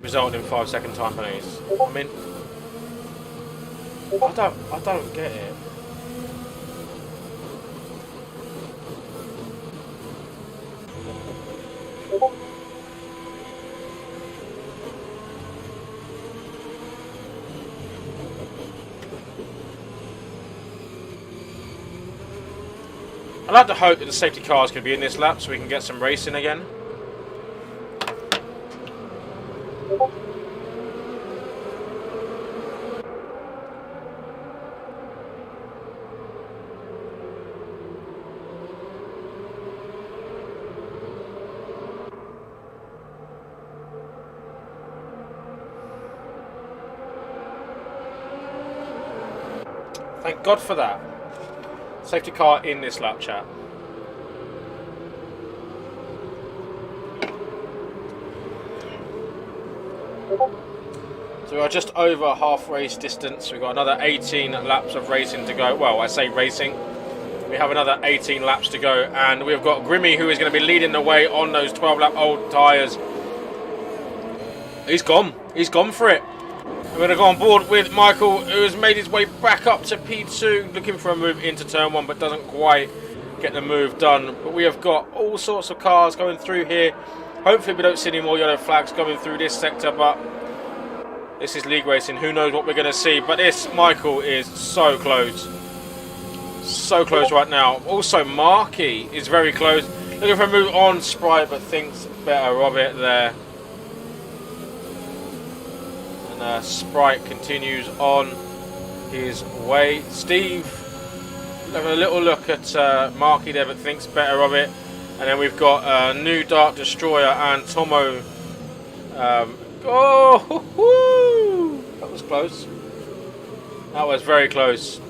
resulting in 5-second time penalties. I mean, I don't get it. I'd like to hope that the safety cars can be in this lap so we can get some racing again. Thank God for that. Safety car in this lap, chat. So we are just over half race distance. We've got another 18 laps of racing to go. Well, I say racing. We have another 18 laps to go. And we've got Grimmy, who is going to be leading the way on those 12-lap old tyres. He's gone. He's gone for it. We're going to go on board with Michael, who has made his way back up to P2, looking for a move into turn 1, but doesn't quite get the move done. But we have got all sorts of cars going through here. Hopefully we don't see any more yellow flags coming through this sector, but this is league racing. Who knows what we're going to see. But this, Michael, is so close. So close right now. Also, Marky is very close. Looking for a move on Sprite, but thinks better of it there. Sprite continues on his way. Steve having a little look at Marky there, but thinks better of it. And then we've got New Dark Destroyer and Tomo. That was close. That was very close.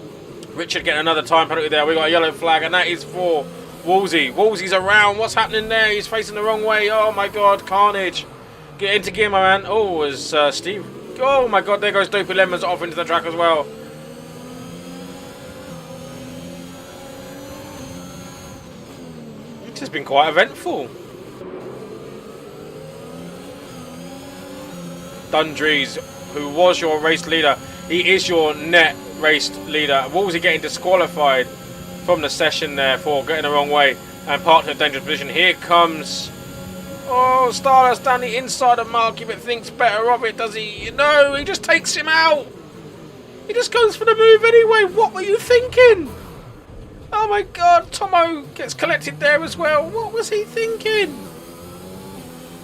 Richard getting another time penalty there. We got a yellow flag, and that is for Wolsey. Wolsey's around. What's happening there? He's facing the wrong way. Oh my God, carnage! Get into gear, my man. Oh, as Steve. Oh my God, there goes Dopey Lemons off into the track as well. This has been quite eventful. Dundrees, who was your race leader, he is your net race leader. Wolsey getting disqualified from the session there for getting the wrong way and parked in a dangerous position. Here comes... Oh, Stardust down the inside of Marky, but thinks better of it, does he? No, he just takes him out. He just goes for the move anyway. What were you thinking? Oh my God, Tomo gets collected there as well. What was he thinking?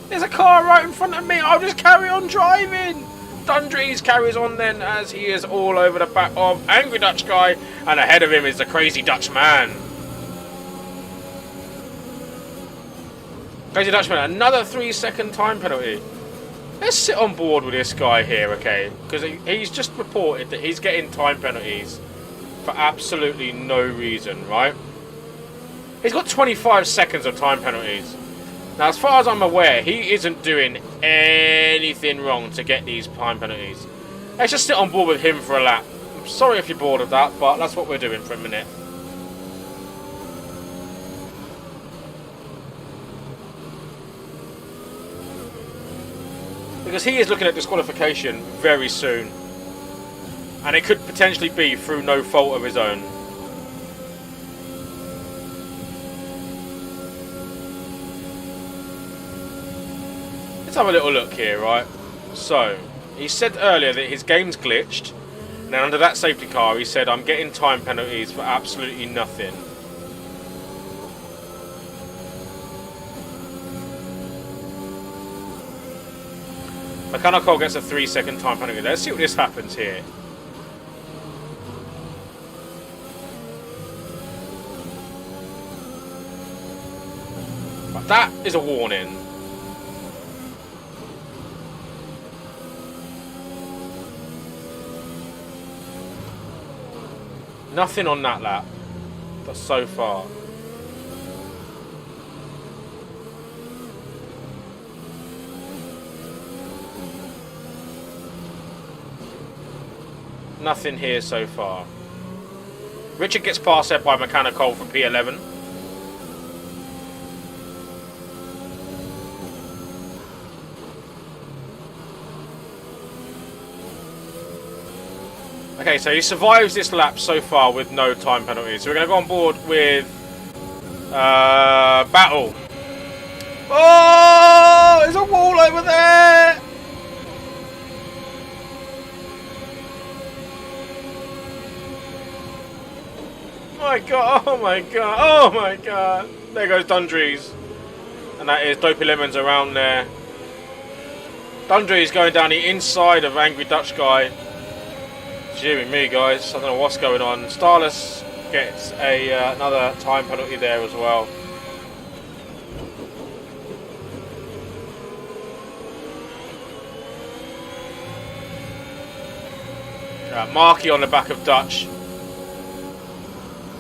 There's a car right in front of me. I'll just carry on driving. Dundrees carries on then as he is all over the back of Angry Dutch Guy, and ahead of him is the Crazy Dutch Man. Crazy Dutchman, another 3-second time penalty. Let's sit on board with this guy here, okay? Because he's just reported that he's getting time penalties for absolutely no reason, right? He's got 25 seconds of time penalties. Now, as far as I'm aware, he isn't doing anything wrong to get these time penalties. Let's just sit on board with him for a lap. I'm sorry if you're bored of that, but that's what we're doing for a minute. Because he is looking at disqualification very soon. And it could potentially be through no fault of his own. Let's have a little look here, right? So, he said earlier that his game's glitched. And then under that safety car, he said, I'm getting time penalties for absolutely nothing. Mechanical gets a 3-second time penalty. Let's see what this happens here. But that is a warning. Nothing on that lap. That's so far. Nothing here so far. Richard gets passed there by Mechanical for P11. Okay, so he survives this lap so far with no time penalties. So we're going to go on board with Battle. Oh, there's a wall over there. My God, oh my God, oh my God. There goes Dundrees. And that is Dopey Lemons around there. Dundrees going down the inside of Angry Dutch Guy. Jimmy me, guys. I don't know what's going on. Starless gets another time penalty there as well. Marky on the back of Dutch.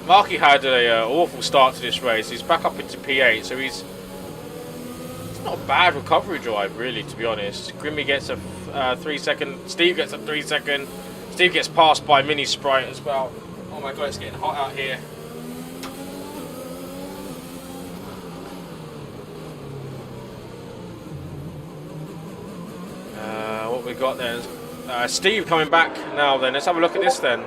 Marky had an awful start to this race. He's back up into P8, so it's not a bad recovery drive, really, to be honest. Grimmy gets a 3 second. Steve gets a 3 second. Steve gets passed by Mini Sprite as well. Oh my God, it's getting hot out here. What we got then? Steve coming back now then. Let's have a look at this then.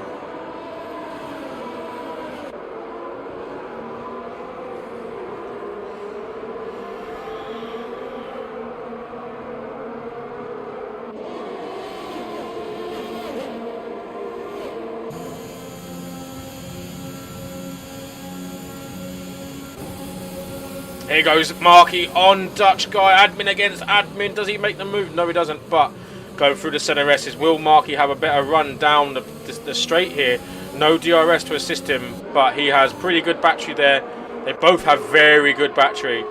Here goes Marky on Dutch Guy. Admin against admin. Does he make the move? No, he doesn't. But going through the center S's, will Marky have a better run down the straight here? No DRS to assist him, but he has pretty good battery there. They both have very good battery.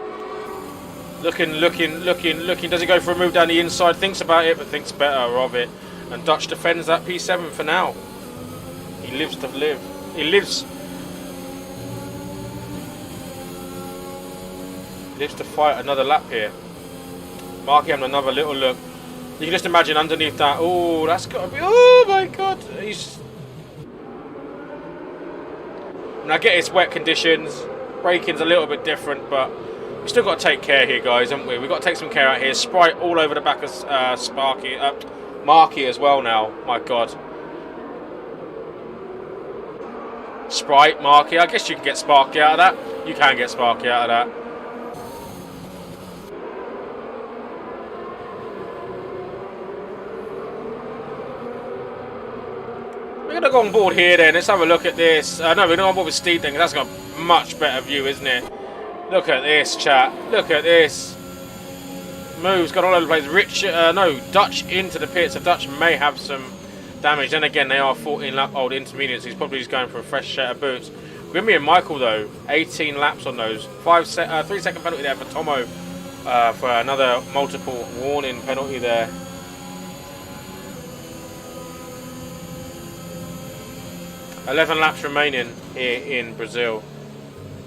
Looking. Does he go for a move down the inside? Thinks about it, but thinks better of it. And Dutch defends that P7 for now. He lives to live. He lives to fight another lap here. Marky having another little look. You can just imagine underneath that. Oh, that's got to be. Oh my God. And I get it's wet conditions. Braking's a little bit different, but we've still got to take care here, guys, haven't we? We've got to take some care out here. Sprite all over the back of Marky as well now. My God. Sprite, Marky. I guess you can get Sparky out of that. You can get Sparky out of that. We're going to go on board here then. Let's have a look at this. No, we're going to go on board with Steve then, because that's got a much better view, isn't it? Look at this, chat. Look at this. Moves gone all over the place. Dutch into the pit, so Dutch may have some damage. Then again, they are 14 lap old intermediates. He's probably just going for a fresh set of boots. Grimmy and Michael, though, 18 laps on those. 3 second penalty there for Tomo for another multiple warning penalty there. $11 laps remaining here in Brazil.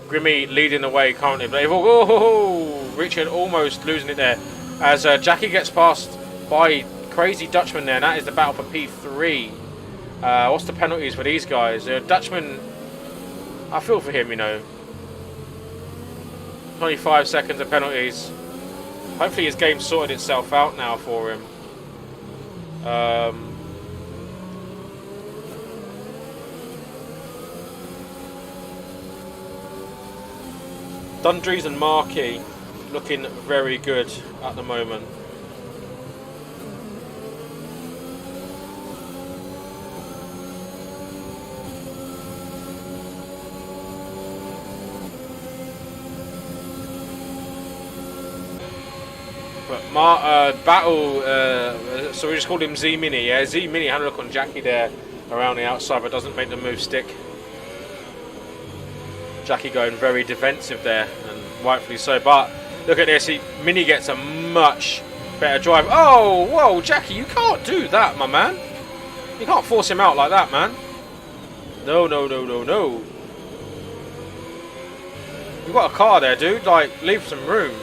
Grimmy leading the way currently. Oh, Richard almost losing it there as Jackie gets passed by Crazy Dutchman there. And that is the battle for P3. What's the penalties for these guys? Dutchman, I feel for him, you know. 25 seconds of penalties. Hopefully his game sorted itself out now for him. Dundrees and Marky looking very good at the moment. But Battle, so we just called him Z Mini. Yeah, Z Mini had a look on Jackie there around the outside, but doesn't make the move stick. Jackie going very defensive there, and rightfully so. But Look at this. Mini gets a much better drive. Oh, whoa, Jackie, you can't do that, my man. You can't force him out like that, man. No, no, no, no, no. You've got a car there, dude. Like, leave some room.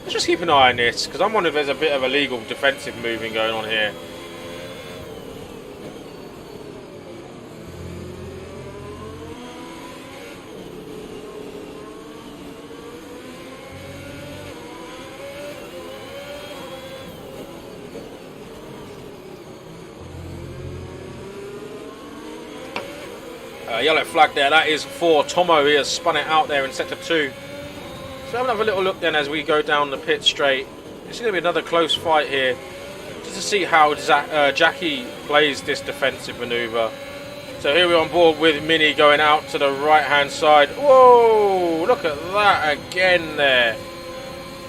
Let's just keep an eye on this, because I'm wondering if there's a bit of illegal defensive moving going on here. Yellow flag there, that is for Tomo. He has spun it out there in sector 2. So have a little look then as we go down the pit straight. It's going to be another close fight here, just to see how Jackie plays this defensive manoeuvre. So here we're on board with Mini going out to the right hand side. Whoa, look at that again there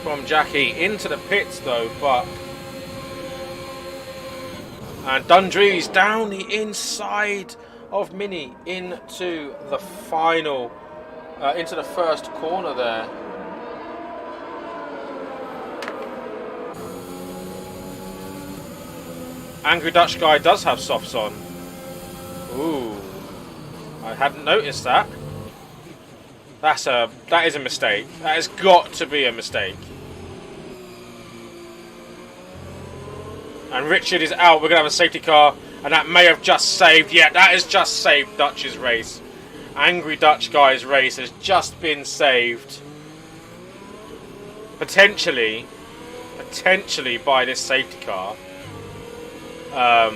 from Jackie into the pits though, and Dundree's down the inside of Mini into the final, into the first corner there. Angry Dutch Guy does have softs on. Ooh, I hadn't noticed that. That is a mistake. That has got to be a mistake. And Richard is out. We're gonna have a safety car. And that may have just saved, yeah, that has just saved Dutch's race. Angry Dutch Guy's race has just been saved. Potentially by this safety car. I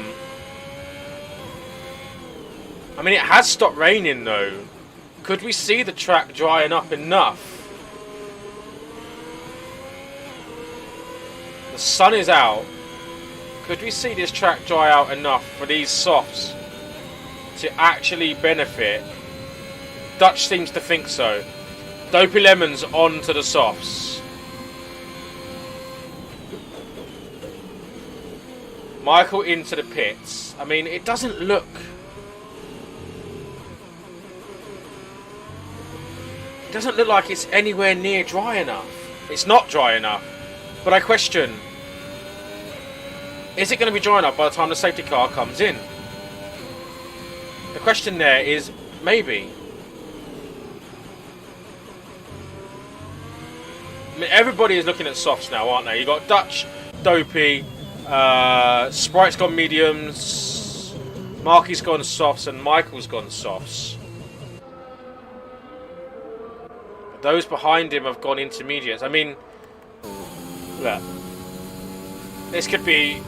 mean, it has stopped raining though. Could we see the track drying up enough? The sun is out. Could we see this track dry out enough for these softs to actually benefit? Dutch seems to think so. Dopey Lemons on to the softs. Michael into the pits. I mean, it doesn't look... It doesn't look like it's anywhere near dry enough. It's not dry enough. But I question... Is it going to be dry enough by the time the safety car comes in? The question there is, maybe. I mean, everybody is looking at softs now, aren't they? You've got Dutch, Dopey, Sprite's gone mediums, Marky's gone softs, and Michael's gone softs. Those behind him have gone intermediates. I mean, look. This could be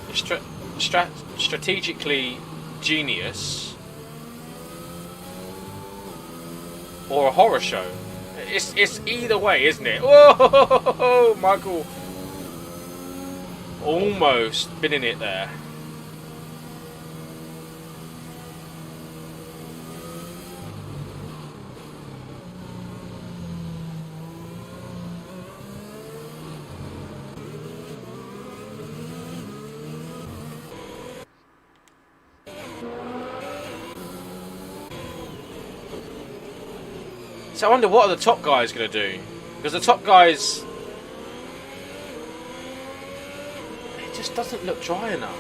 strategically genius or a horror show. It's either way, isn't it? Whoa, Michael almost been in it there. So I wonder what are the top guys going to do? Because the top guys... It just doesn't look dry enough.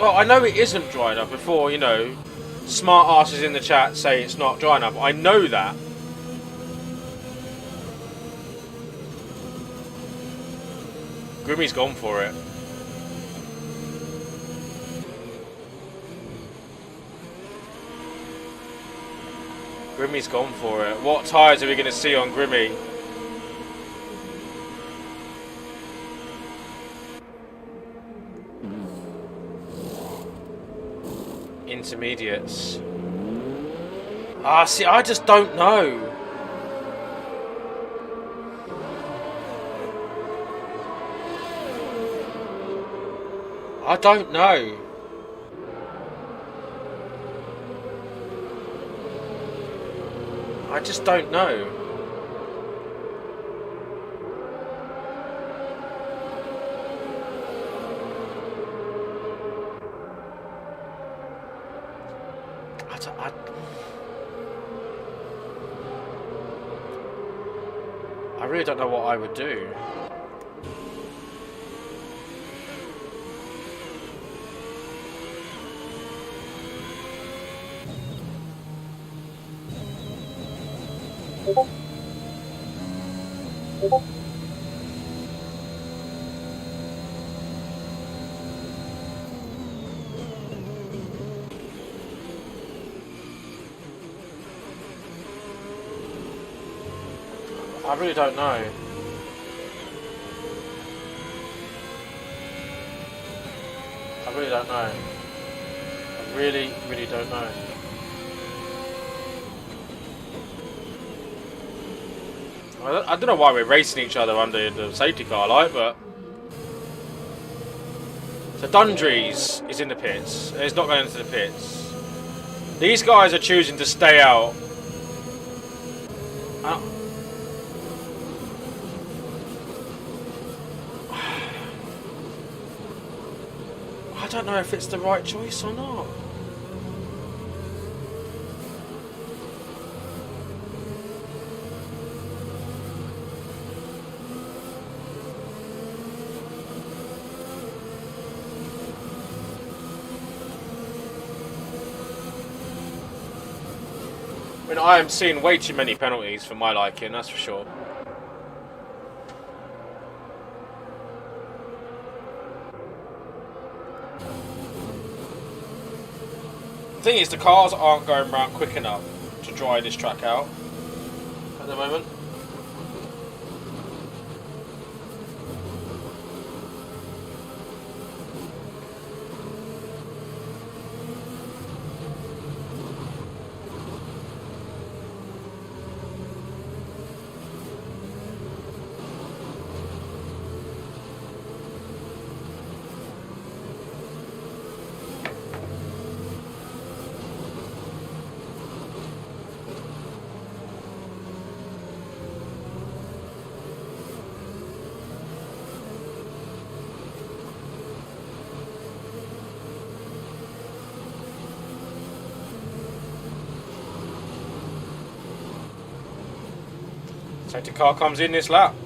Well, I know it isn't dry enough before, you know, smart asses in the chat say it's not dry enough. I know that. Grimmy's gone for it. Grimmy's gone for it. What tyres are we going to see on Grimmy? Intermediates. Ah, see, I just don't know. I don't know. I just don't know. really don't know what I would do. I really don't know. I really don't know. I really, really don't know. I don't know why we're racing each other under the safety car light, but... So Dundrees is in the pits. He's not going into the pits. These guys are choosing to stay out. I don't know if it's the right choice or not. I mean, I am seeing way too many penalties for my liking, that's for sure. The thing is, the cars aren't going around quick enough to dry this track out at the moment. Safety car comes in this lap.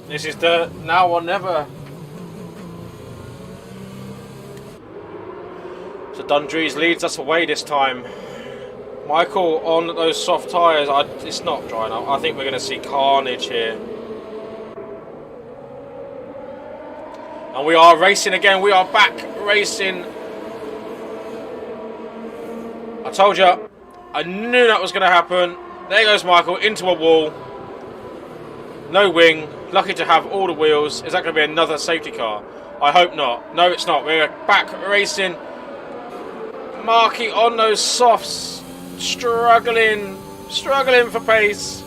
This is the now or never. So Dundrees leads us away this time. Michael on those soft tyres. It's not drying up. I think we're going to see carnage here. And we are racing again. We are back racing. I told you. I knew that was going to happen. There goes Michael into a wall. No wing. Lucky to have all the wheels. Is that going to be another safety car? I hope not. No, it's not. We're back racing. Marky on those softs. Struggling for pace.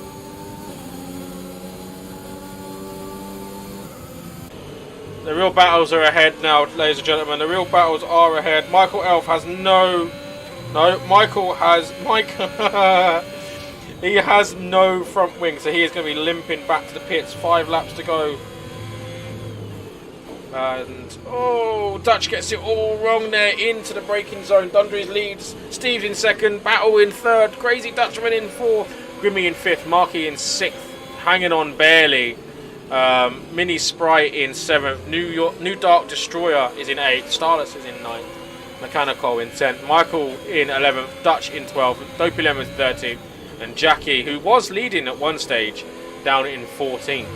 The real battles are ahead now, ladies and gentlemen. The real battles are ahead. Michael Elf has he has no front wing, so he is going to be limping back to the pits. 5 laps to go. And, oh, Dutch gets it all wrong there into the braking zone. Dundrees leads. Steve's in second. Battle in third. Crazy Dutchman in fourth. Grimmy in fifth. Marky in sixth. Hanging on barely. Mini Sprite in seventh. New Dark Destroyer is in eighth. Starless is in ninth. Mechanical in 10th. Michael in 11th. Dutch in 12th. Dopey Lemon 13th. And Jackie, who was leading at one stage, down in 14th.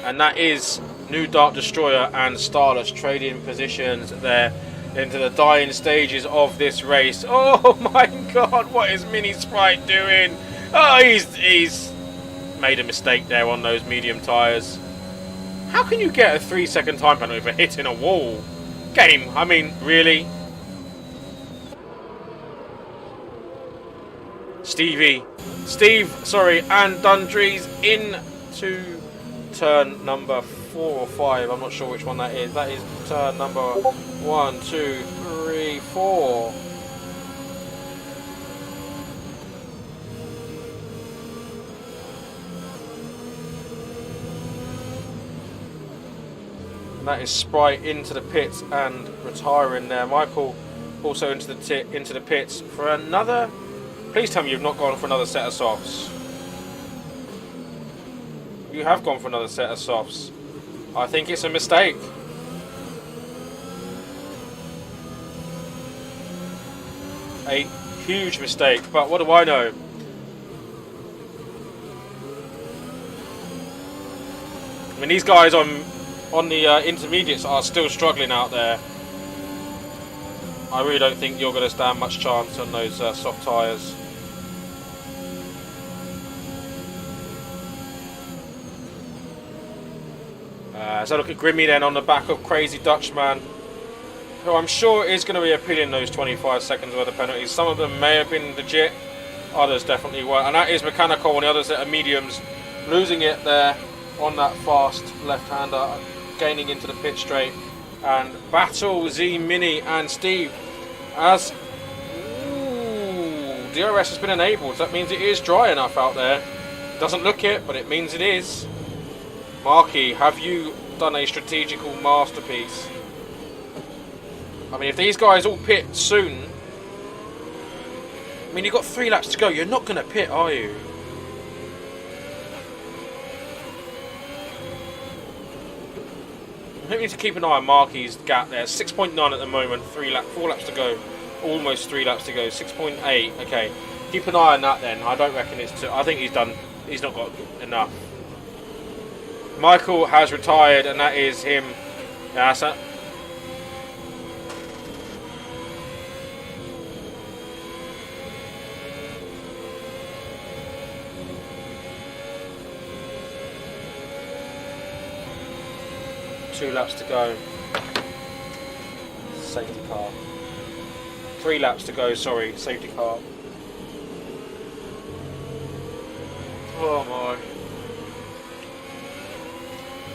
And that is New Dark Destroyer and Starless trading positions there into the dying stages of this race. Oh my god, what is Mini Sprite doing? Oh, he's made a mistake there on those medium tyres. How can you get a 3-second time penalty for hitting a wall? Game, I mean, really? Steve, and Dundrees into turn number 4 or 5. I'm not sure which one that is. That is turn number 1, 2, 3, 4. And that is Sprite into the pits and retiring there. Michael also into the pits for another. Please tell me you've not gone for another set of softs. You have gone for another set of softs. I think it's a mistake. A huge mistake, but what do I know? I mean, these guys on the intermediates are still struggling out there. I really don't think you're going to stand much chance on those soft tyres. So look at Grimmy then on the back of Crazy Dutchman, who I'm sure is going to be appealing those 25 seconds worth of penalties. Some of them may have been legit, others definitely were, and that is mechanical, and the others that are mediums losing it there on that fast left-hander, gaining into the pit straight. And Battle, Z, Mini and Steve as DRS has been enabled, so that means it is dry enough out there. Doesn't look it, but it means it is. Marky, have you done a strategical masterpiece? I mean, if these guys all pit soon, I mean, you've got 3 laps to go, you're not going to pit, are you? I think we need to keep an eye on Marky's gap there. 6.9 at the moment, 4 laps to go. Almost 3 laps to go. 6.8. Okay, keep an eye on that then. I don't reckon it's I think he's done. He's not got enough. Michael has retired, and that is him. Yeah, that's that. Two laps to go. Safety car. 3 laps to go, sorry, safety car. Oh my.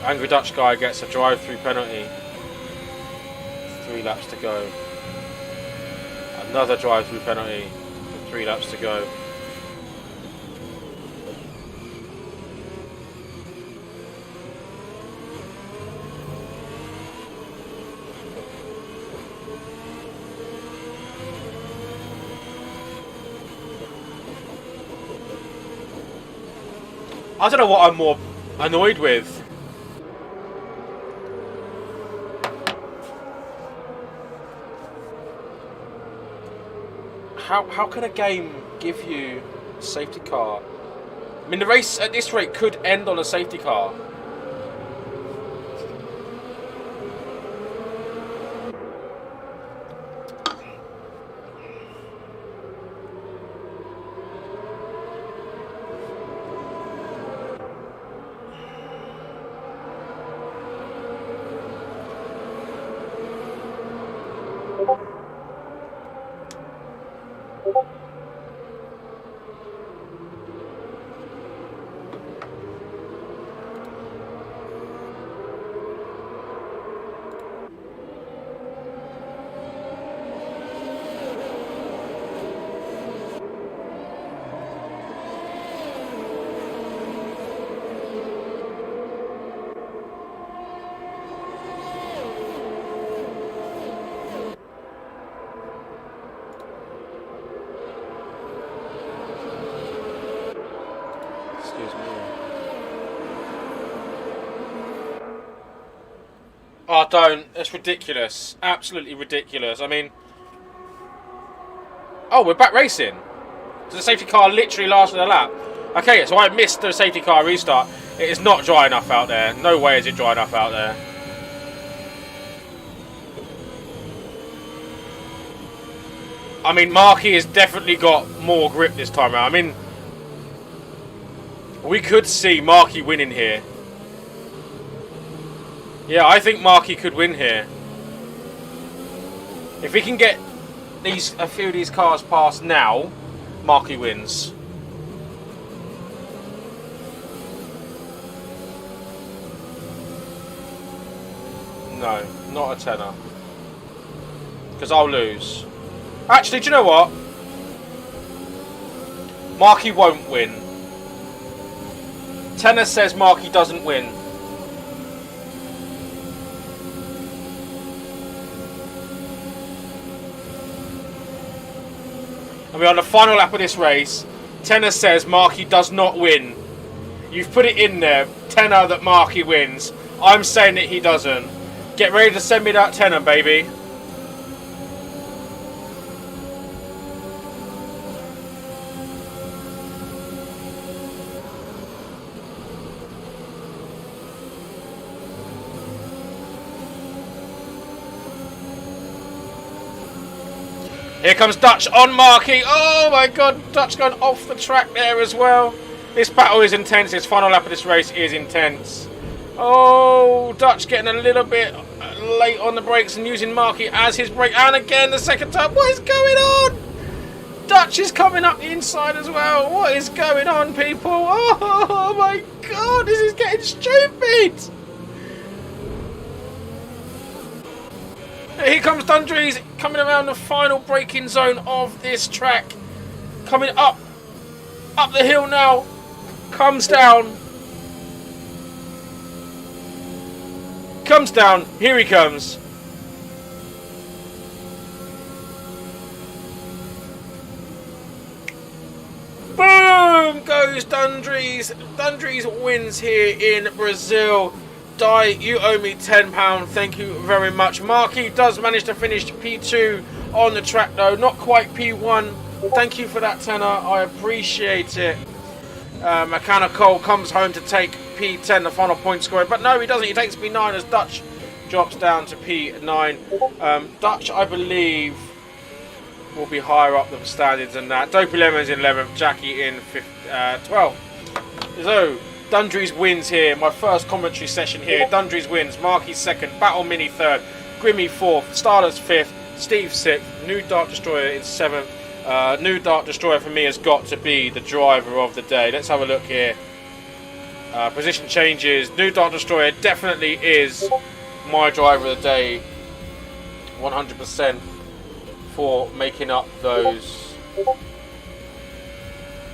Angry Dutch guy gets a drive-through penalty. 3 laps to go. Another drive-through penalty. 3 laps to go. I don't know what I'm more annoyed with. How can a game give you a safety car? I mean, the race at this rate could end on a safety car. Oh, don't. It's ridiculous. Absolutely ridiculous. I mean... Oh, we're back racing. So the safety car literally lasted a lap. Okay, so I missed the safety car restart. It is not dry enough out there. No way is it dry enough out there. I mean, Marky has definitely got more grip this time around. I mean... We could see Marky winning here. Yeah, I think Marky could win here. If we can get a few of these cars past now, Marky wins. No, not a tenner. Because I'll lose. Actually, do you know what? Marky won't win. Tenner says Marky doesn't win. And we're on the final lap of this race. Tenner says Marky does not win. You've put it in there, tenner that Marky wins. I'm saying that he doesn't. Get ready to send me that tenner, baby. Here comes Dutch on Marky. Oh my god, Dutch going off the track there as well. This battle is intense. This final lap of this race is intense. Oh, Dutch getting a little bit late on the brakes and using Marky as his brake. And again, the second time. What is going on? Dutch is coming up the inside as well. What is going on, people? Oh my god, this is getting stupid. Here comes Dundrees coming around the final braking zone of this track. Coming up the hill now. Comes down. Comes down. Here he comes. Boom goes Dundrees. Dundrees wins here in Brazil. Di, you owe me £10. Thank you very much. Marky does manage to finish P2 on the track though. Not quite P1. Thank you for that tenner. I appreciate it. Mechanical comes home to take P10, the final point scorer. But no, he doesn't. He takes P9 as Dutch drops down to P9. Dutch, I believe, will be higher up the standings than that. Dopey Lemons in 11th. Jackie in 12th. So, Dundrees wins here. My first commentary session here. Dundrees wins. Marky 2nd. Battle Mini 3rd. Grimmy 4th. Starless 5th. Steve 6th. New Dark Destroyer in 7th. New Dark Destroyer for me has got to be the driver of the day. Let's have a look here. Position changes. New Dark Destroyer definitely is my driver of the day. 100% for making up those.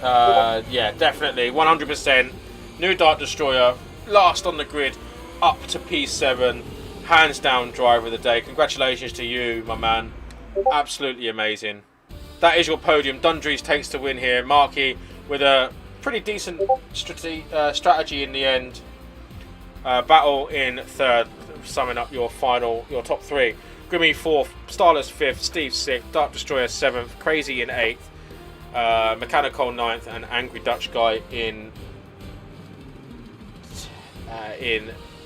Yeah, definitely. 100%. New Dark Destroyer, last on the grid, up to P7. Hands down driver of the day. Congratulations to you, my man. Absolutely amazing. That is your podium. Dundrees takes the win here. Marky with a pretty decent strategy in the end. Battle in 3rd, summing up your top 3. Grimmy 4th, Starless 5th, Steve 6th, Dark Destroyer 7th, Crazy in 8th, Mechanical 9th, and Angry Dutch Guy in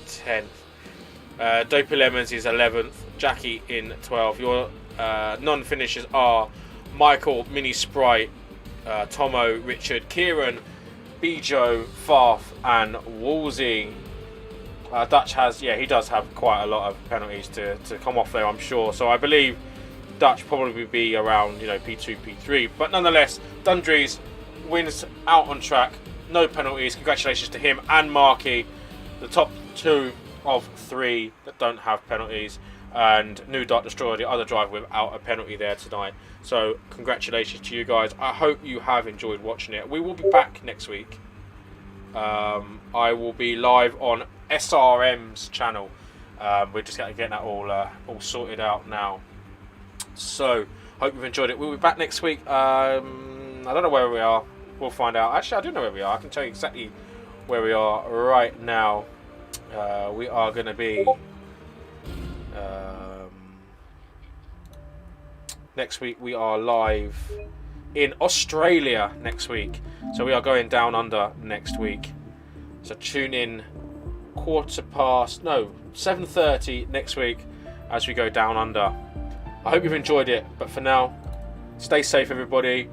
10th. Dopey Lemons is 11th, Jackie in 12th. Your non-finishers are Michael, Mini Sprite, Tomo, Richard, Kieran, Bijo, Farf, and Woolsey. Dutch has, yeah, he does have quite a lot of penalties to come off there, I'm sure. So I believe Dutch probably be around, P2, P3. But nonetheless, Dundrees wins out on track. No penalties. Congratulations to him and Marky, the top 2 of 3 that don't have penalties. And New Dark Destroyer, the other driver, without a penalty there tonight. So congratulations to you guys. I hope you have enjoyed watching it. We will be back next week. I will be live on SRM's channel. We're just getting that all sorted out now. So hope you've enjoyed it. We'll be back next week. I don't know where we are. We'll find out. Actually, I do know where we are. I can tell you exactly where we are right now. We are going to be next week. We are live in Australia next week, so we are going down under next week. So tune in 7:30 next week as we go down under. I hope you've enjoyed it, but for now, stay safe, everybody.